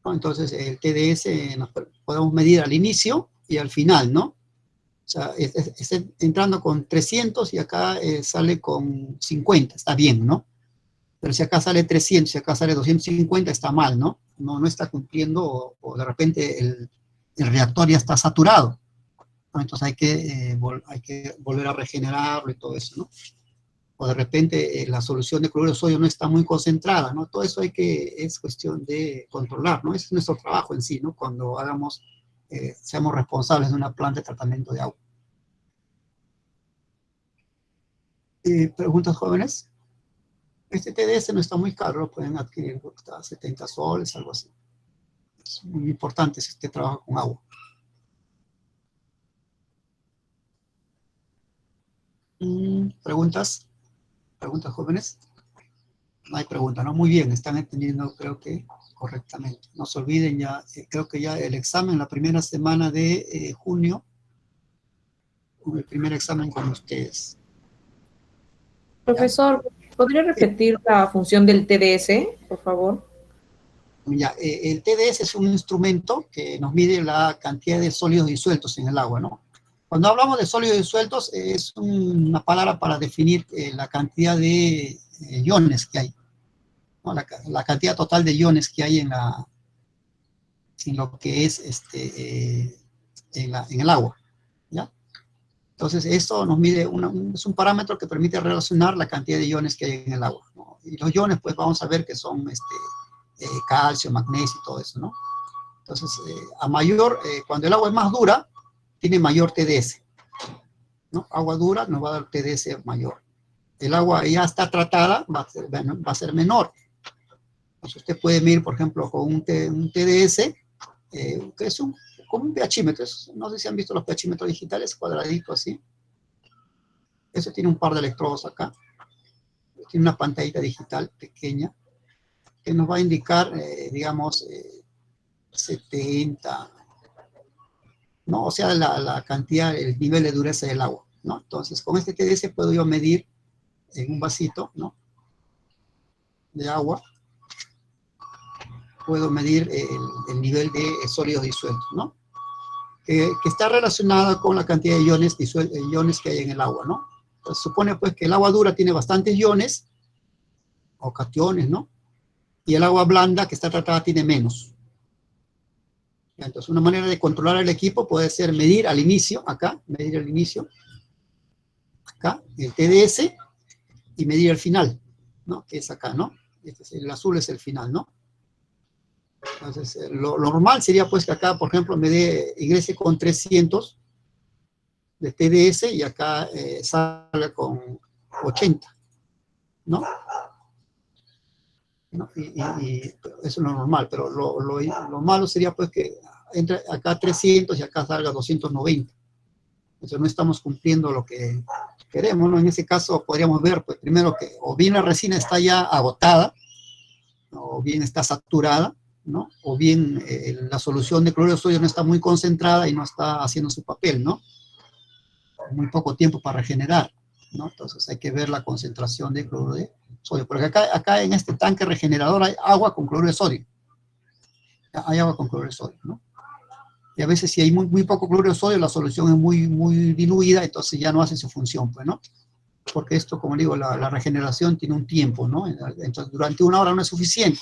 ¿no? Entonces, el TDS podemos medir al inicio y al final, ¿no? sea, está entrando con 300 y acá sale con 50, está bien, ¿no? Pero si acá sale 300, si acá sale 250, está mal, ¿no? No está cumpliendo o de repente el reactor ya está saturado, ¿no? Entonces hay que volver a regenerarlo y todo eso, ¿no? O de repente la solución de cloruro de sodio no está muy concentrada, ¿no? Todo eso es cuestión de controlar, ¿no? Ese es nuestro trabajo en sí, ¿no? Cuando seamos responsables de una planta de tratamiento de agua. ¿Preguntas, jóvenes? Este TDS no está muy caro, lo pueden adquirir, está a 70 soles, algo así. Es muy importante si usted trabaja con agua. ¿Preguntas? ¿Preguntas, jóvenes? No hay pregunta, ¿no? Muy bien, están entendiendo, creo que correctamente. No se olviden ya, creo que ya el examen, la primera semana de junio, el primer examen con ustedes. Profesor, ¿podría repetir la función del TDS, por favor? Ya, el TDS es un instrumento que nos mide la cantidad de sólidos disueltos en el agua, ¿no? Cuando hablamos de sólidos disueltos, es una palabra para definir la cantidad de iones que hay, ¿no? La cantidad total de iones que hay en lo que es en el agua, ¿ya? Entonces, esto nos mide, es un parámetro que permite relacionar la cantidad de iones que hay en el agua, ¿no? Y los iones, pues vamos a ver que son calcio, magnesio y todo eso, ¿no? Entonces, cuando el agua es más dura, tiene mayor TDS, ¿no? Agua dura nos va a dar TDS mayor. El agua ya está tratada, va a ser menor. Entonces, usted puede medir, por ejemplo, con un TDS, que es como un pHímetro. No sé si han visto los pHímetros digitales, cuadraditos así. Eso tiene un par de electrodos acá. Tiene una pantallita digital pequeña que nos va a indicar, digamos, 70, ¿no? O sea, la cantidad, el nivel de dureza del agua, ¿no? Entonces, con este TDS puedo yo medir en un vasito, ¿no? De agua, puedo medir el nivel de sólidos disueltos, ¿no? Que está relacionado con la cantidad de iones que hay en el agua, ¿no? Entonces, supone pues que el agua dura tiene bastantes iones, o cationes, ¿no? Y el agua blanda que está tratada tiene menos. Entonces, una manera de controlar el equipo puede ser medir al inicio, acá, medir al inicio, acá, el TDS, y medir al final, ¿no? Que es acá, ¿no? El azul es el final, ¿no? Entonces, lo normal sería pues que acá, por ejemplo, ingrese con 300 de TDS y acá salga con 80, ¿no? ¿No? Y eso es lo normal, pero lo malo sería pues que entre acá 300 y acá salga 290. Entonces no estamos cumpliendo lo que queremos, ¿no? En ese caso podríamos ver, pues primero que o bien la resina está ya agotada, o bien está saturada, ¿no? O bien la solución de cloruro de sodio no está muy concentrada y no está haciendo su papel, ¿no? Muy poco tiempo para regenerar, ¿no? Entonces hay que ver la concentración de cloruro de sodio, porque acá en este tanque regenerador hay agua con cloruro de sodio. Hay agua con cloruro de sodio, ¿no? Y a veces si hay muy poco cloruro de sodio, la solución es muy diluida, entonces ya no hace su función, pues, ¿no? Porque esto, como digo, la regeneración tiene un tiempo, ¿no? Entonces durante 1 hora no es suficiente.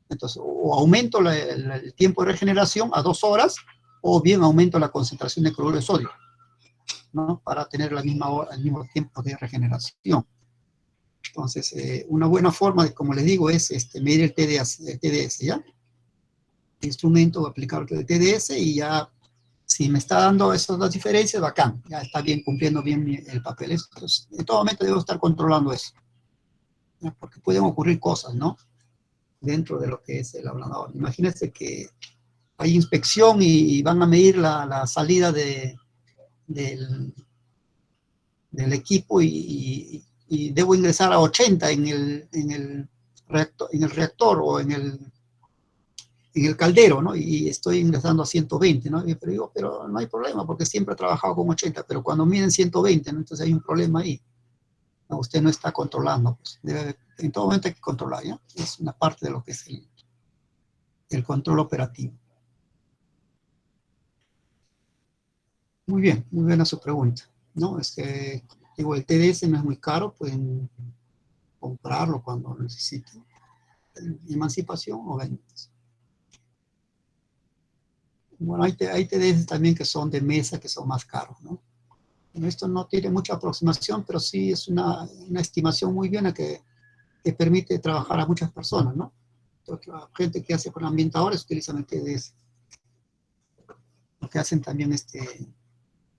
Entonces, o aumento el tiempo de regeneración a 2 horas, o bien aumento la concentración de cloruro de sodio, ¿no? Para tener el mismo tiempo de regeneración. Entonces, una buena forma, como les digo, es medir el TDS, ¿ya? El instrumento, aplicar el TDS y ya, si me está dando esas dos diferencias, bacán, ya está bien, cumpliendo bien el papel. Entonces, en todo momento debo estar controlando eso, ¿ya? Porque pueden ocurrir cosas, ¿no? Dentro de lo que es el ablandador. Imagínense que hay inspección y van a medir la salida del equipo y debo ingresar a 80 en el reactor o en el caldero, ¿no? Y estoy ingresando a 120, ¿no? Pero digo, pero no hay problema porque siempre he trabajado con 80, pero cuando miden 120, ¿no? Entonces hay un problema ahí. No, usted no está controlando, pues en todo momento hay que controlar, ¿ya? Es una parte de lo que es el control operativo. Muy bien, muy buena su pregunta, ¿no? Es que, digo, el TDS no es muy caro, pueden comprarlo cuando lo necesiten. Emancipación o ventas. Bueno, hay TDS también que son de mesa, que son más caros, ¿no? Bueno, esto no tiene mucha aproximación, pero sí es una estimación muy buena que permite trabajar a muchas personas, ¿no? Porque la gente que hace con ambientadores utilizan el TDS. Lo que hacen también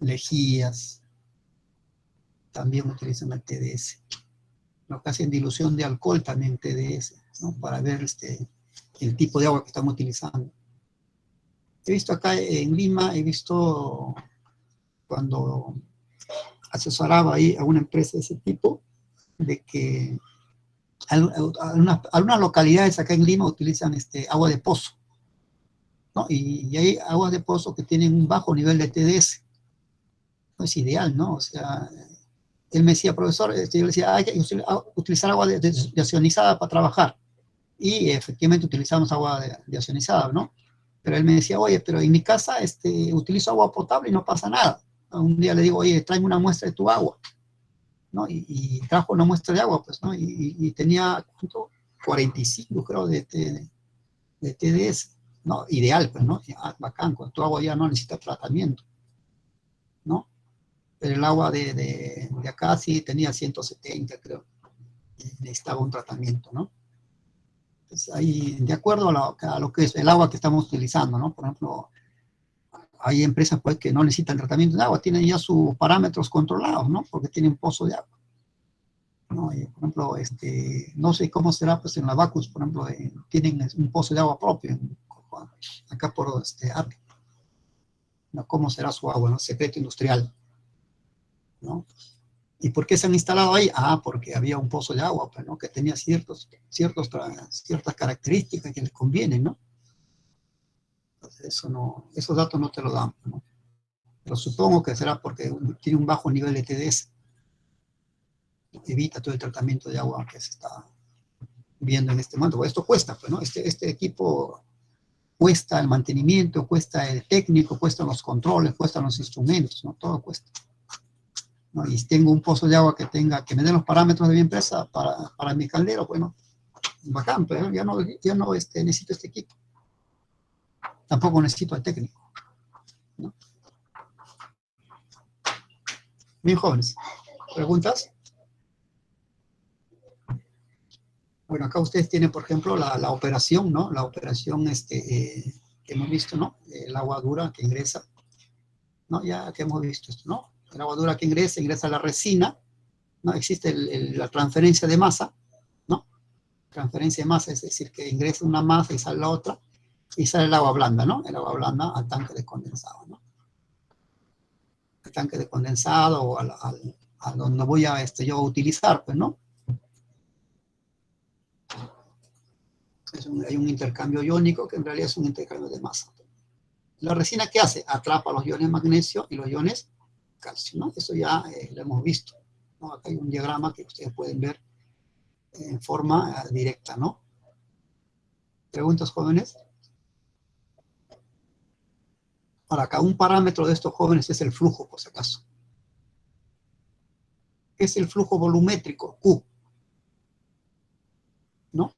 lejías, también utilizan el TDS. Lo que hacen dilución de alcohol también TDS, ¿no? Para ver el tipo de agua que están utilizando. He visto acá en Lima, he visto cuando asesoraba ahí a una empresa de ese tipo, de que algunas localidades acá en Lima utilizan agua de pozo, ¿no? Y hay aguas de pozo que tienen un bajo nivel de TDS. No es ideal, ¿no? O sea, él me decía, profesor, yo le decía, hay que utilizar agua deocionizada para trabajar. Y efectivamente utilizamos agua deocionizada, ¿no? Pero él me decía, oye, pero en mi casa utilizo agua potable y no pasa nada. Un día le digo, oye, tráeme una muestra de tu agua, ¿no? Y trajo una muestra de agua, pues, ¿no? Y tenía, ¿cuánto? 45, creo, de TDS, ¿no? Ideal, pues, ¿no? Bacán, con tu agua ya no necesita tratamiento, ¿no? Pero el agua de acá sí tenía 170, creo. Necesitaba un tratamiento, ¿no? Pues ahí, de acuerdo a lo que es el agua que estamos utilizando, ¿no? Por ejemplo, hay empresas pues, que no necesitan tratamiento de agua, tienen ya sus parámetros controlados, ¿no? Porque tienen pozo de agua, ¿no? Y, por ejemplo, no sé cómo será pues en la Bacus, por ejemplo, tienen un pozo de agua propio, acá por API, ¿no? ¿Cómo será su agua, ¿no? Secreto industrial, ¿no? ¿Y por qué se han instalado ahí? Ah, porque había un pozo de agua, pues, ¿no? Que tenía ciertas características que les convienen, ¿no? Entonces, esos datos no te lo dan, ¿no? Pero supongo que será porque tiene un bajo nivel de TDS. Evita todo el tratamiento de agua que se está viendo en este momento. Esto cuesta, pues, ¿no? Este equipo cuesta el mantenimiento, cuesta el técnico, cuestan los controles, cuestan los instrumentos, ¿no? Todo cuesta, ¿no? Y si tengo un pozo de agua que me dé los parámetros de mi empresa para mi caldero, bueno, bacán, pero ya no necesito este equipo. Tampoco necesito al técnico, ¿no? Bien, jóvenes. ¿Preguntas? Bueno, acá ustedes tienen, por ejemplo, la operación, ¿no? La operación que hemos visto, ¿no? El agua dura que ingresa, ¿no? Ya que hemos visto esto, ¿no? El agua dura que ingresa a la resina, ¿no? Existe la transferencia de masa, ¿no? Transferencia de masa, es decir, que ingresa una masa y sale la otra, y sale el agua blanda, ¿no? El agua blanda al tanque de condensado, ¿no? El tanque de condensado o a donde voy a yo a utilizar, pues, ¿no? Hay un intercambio iónico que en realidad es un intercambio de masa. La resina, ¿qué hace? Atrapa los iones magnesio y los iones calcio, ¿no? Eso ya lo hemos visto, ¿no? Acá hay un diagrama que ustedes pueden ver en forma directa, ¿no? ¿Preguntas, jóvenes? Ahora, acá un parámetro de estos jóvenes es el flujo, por si acaso. Es el flujo volumétrico, Q, ¿no?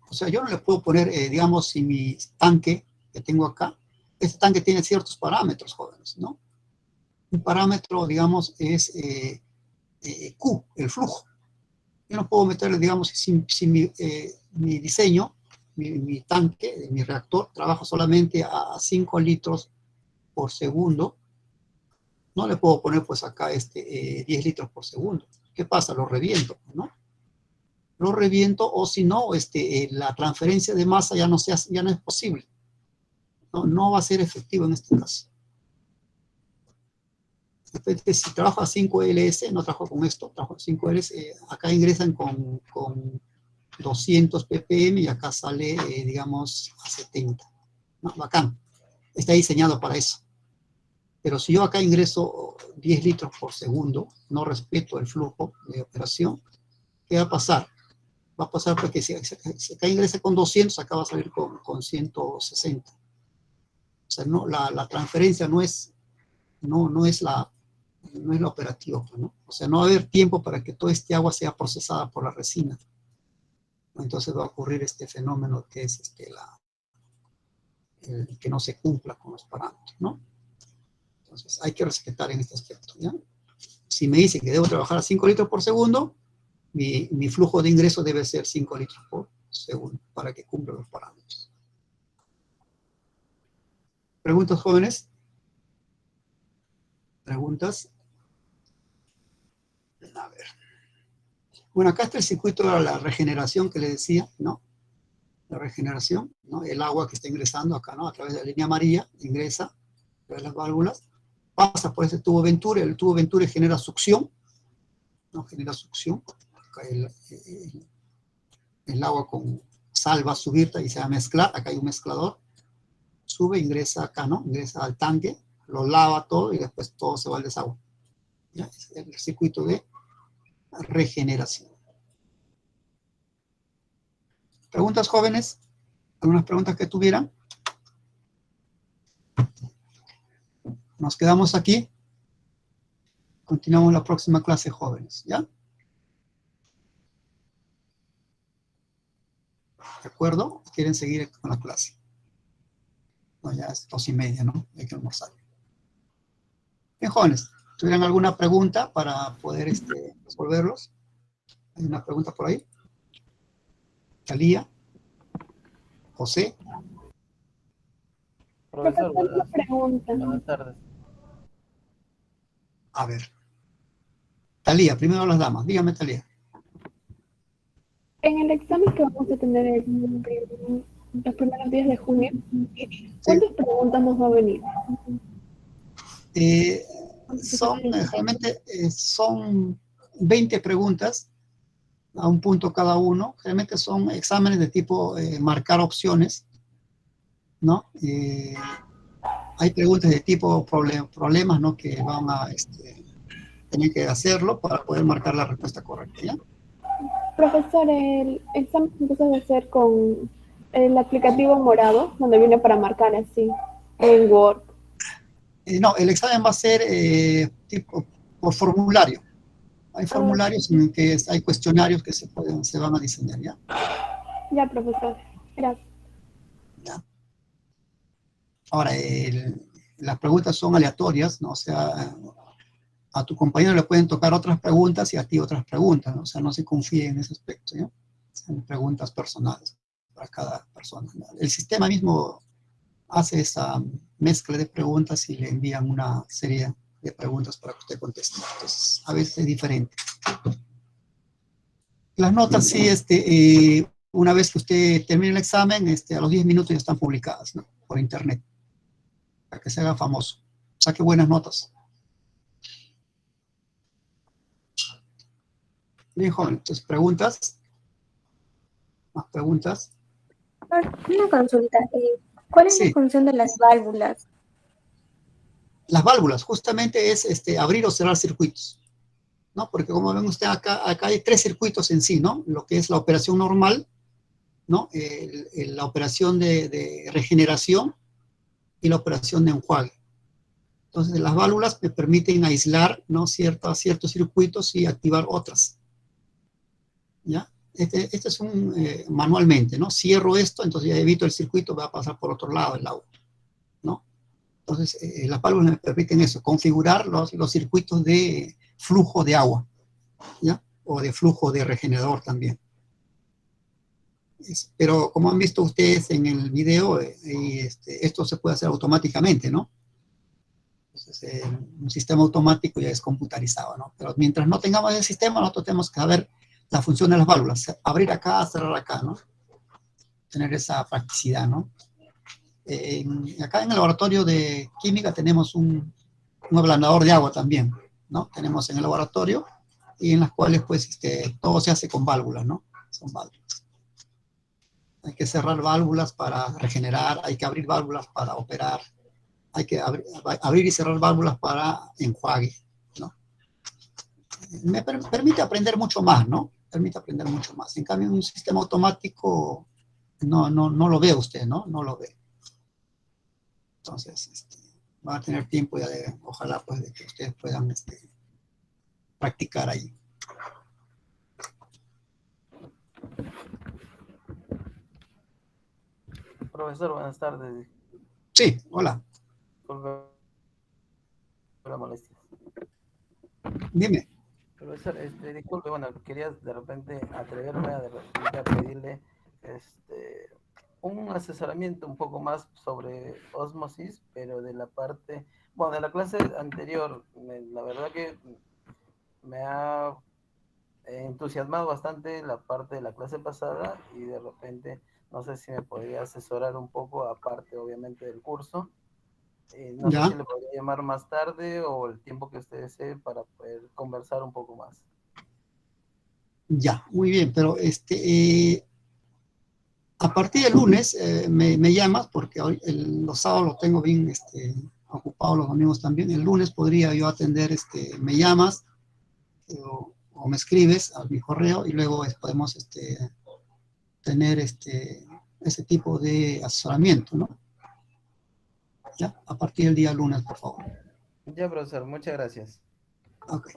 O sea, yo no le puedo poner, digamos, si mi tanque que tengo acá, este tanque tiene ciertos parámetros, jóvenes, ¿no? Un parámetro, digamos, es Q, el flujo. Yo no puedo meterle, digamos, si mi diseño, mi tanque, mi reactor, trabaja solamente a 5 litros por segundo, no le puedo poner, pues, acá 10 litros por segundo. ¿Qué pasa? Lo reviento, ¿no? Lo reviento, o si no, la transferencia de masa ya no es posible. No va a ser efectivo en este caso. Si trabajo a 5 LS, no trabajo con esto, trabajo a 5 LS, acá ingresan con 200 ppm y acá sale, digamos, a 70. ¿No? Bacán. Está diseñado para eso. Pero si yo acá ingreso 10 litros por segundo, no respeto el flujo de operación, ¿qué va a pasar? Va a pasar porque si acá ingresa con 200, acá va a salir con 160. O sea, no, la transferencia no es no es la operativa, ¿no? O sea, no va a haber tiempo para que toda esta agua sea procesada por la resina. Entonces va a ocurrir este fenómeno que es el que no se cumpla con los parámetros, ¿no? Entonces hay que respetar en este aspecto, ¿ya? Si me dice que debo trabajar a 5 litros por segundo, mi flujo de ingreso debe ser 5 litros por segundo para que cumpla los parámetros. ¿Preguntas, jóvenes? ¿Preguntas? A ver. Bueno, acá está el circuito de la regeneración que le decía, ¿no? La regeneración, ¿no? El agua que está ingresando acá, ¿no? A través de la línea amarilla, ingresa a través de las válvulas, pasa por ese tubo Venturi, el tubo Venturi genera succión, ¿no? Genera succión. Acá el agua con sal va a subir y se va a mezclar, acá hay un mezclador, sube, ingresa acá, ¿no? Ingresa al tanque, lo lava todo y después todo se va al desagüe. ¿Ya? Es el circuito de regeneración. ¿Preguntas, jóvenes? ¿Algunas preguntas que tuvieran? Nos quedamos aquí. Continuamos la próxima clase, jóvenes, ¿ya? ¿De acuerdo? ¿Quieren seguir con la clase? No, ya es 2:30, ¿no? Hay que almorzar. Bien, jóvenes, ¿tuvieran alguna pregunta para poder resolverlos? ¿Hay una pregunta por ahí? Talía, José. Profesor, Una pregunta. buenas tardes. A ver. Talía, primero las damas. Dígame, Talía. En el examen que vamos a tener los primeros días de junio, ¿cuántas preguntas nos va a venir? Generalmente son 20 preguntas, a un punto cada uno. Generalmente son exámenes de tipo marcar opciones, ¿no? Hay preguntas de tipo problemas, ¿no? Que van a tener que hacerlo para poder marcar la respuesta correcta, ¿ya? Profesor, el examen empieza a hacer con el aplicativo morado, donde viene para marcar así, en Word. No, el examen va a ser tipo por formulario. Hay formularios en que hay cuestionarios que se van a diseñar, ¿ya? Ya, profesor. Gracias. ¿Ya? Ahora, las preguntas son aleatorias, ¿no? O sea, a tu compañero le pueden tocar otras preguntas y a ti otras preguntas, ¿no? O sea, no se confíe en ese aspecto, ¿ya? Son preguntas personales para cada persona, ¿no? El sistema mismo hace esa mezcla de preguntas y le envían una serie de preguntas para que usted conteste. Entonces, a veces es diferente. Las notas, sí, una vez que usted termine el examen, a los 10 minutos ya están publicadas, ¿no? Por internet, para que se haga famoso. Saque buenas notas. Bien, joven, entonces, ¿preguntas? ¿Más preguntas? Una consulta. ¿Cuál es la Sí. función de las válvulas? Las válvulas, justamente es abrir o cerrar circuitos, ¿no? Porque como ven usted acá hay 3 circuitos en sí, ¿no? Lo que es la operación normal, ¿no? La operación de regeneración y la operación de enjuague. Entonces, las válvulas me permiten aislar, ¿no? ciertos circuitos y activar otras, ¿ya? Este es manualmente, ¿no? Cierro esto, entonces ya evito el circuito, va a pasar por otro lado el agua, ¿no? Entonces, las válvulas me permiten eso, configurar los circuitos de flujo de agua, ¿ya? O de flujo de regenerador también. Pero como han visto ustedes en el video, esto se puede hacer automáticamente, ¿no? Entonces, un sistema automático ya es computarizado, ¿no? Pero mientras no tengamos el sistema, nosotros tenemos que saber la función de las válvulas, abrir acá, cerrar acá, ¿no? Tener esa practicidad, ¿no? Acá en el laboratorio de química tenemos un ablandador de agua también, ¿no? Tenemos en el laboratorio y en las cuales, pues, todo se hace con válvulas, ¿no? Son válvulas. Hay que cerrar válvulas para regenerar, hay que abrir válvulas para operar, hay que abrir y cerrar válvulas para enjuague, ¿no? Me permite aprender mucho más, ¿no? Permite aprender mucho más. En cambio, un sistema automático no lo ve usted, ¿no? No lo ve. Entonces, van a tener tiempo ya de, ojalá pues de que ustedes puedan practicar ahí. Profesor, buenas tardes. Sí, hola, Disculpe la molestia. dime. Profesor, disculpe, bueno, quería de repente atreverme a, de repente a pedirle un asesoramiento un poco más sobre ósmosis, pero de la parte, bueno, de la clase anterior, la verdad que me ha entusiasmado bastante la parte de la clase pasada y de repente no sé si me podría asesorar un poco, aparte obviamente del curso. No sé Ya, si le podría llamar más tarde o el tiempo que usted desee para poder conversar un poco más. ya, muy bien, pero a partir del lunes me llamas porque hoy los sábados los tengo bien ocupados, los domingos también. El lunes podría yo atender, me llamas o me escribes a mi correo y luego podemos tener ese tipo de asesoramiento, ¿no? Ya, a partir del día lunes, por favor. Ya, profesor, muchas gracias. Ok.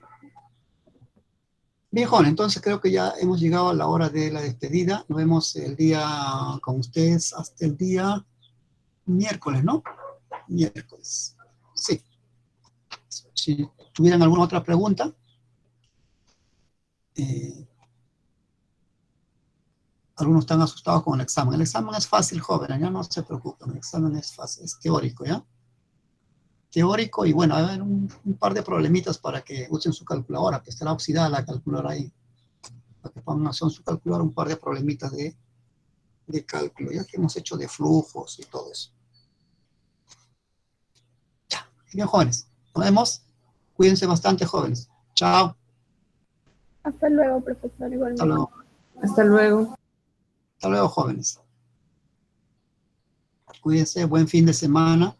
Bien, Juan, entonces creo que ya hemos llegado a la hora de la despedida. Nos vemos el día con ustedes hasta el día miércoles, ¿no? Miércoles. Sí. Si tuvieran alguna otra pregunta. Algunos están asustados con el examen. El examen es fácil, jóvenes, ya no se preocupen. El examen es fácil, es teórico, ¿ya? Teórico y bueno, hay un par de problemitas para que usen su calculadora, que estará oxidada la calculadora ahí. Para que pongan en su calculadora un par de problemitas de cálculo, ya que hemos hecho de flujos y todo eso. Ya, bien, jóvenes. Nos vemos. Cuídense bastante, jóvenes. Chao. Hasta luego, profesor, Hasta igualmente. luego. Hasta luego. Hasta luego, jóvenes. Cuídense. Buen fin de semana.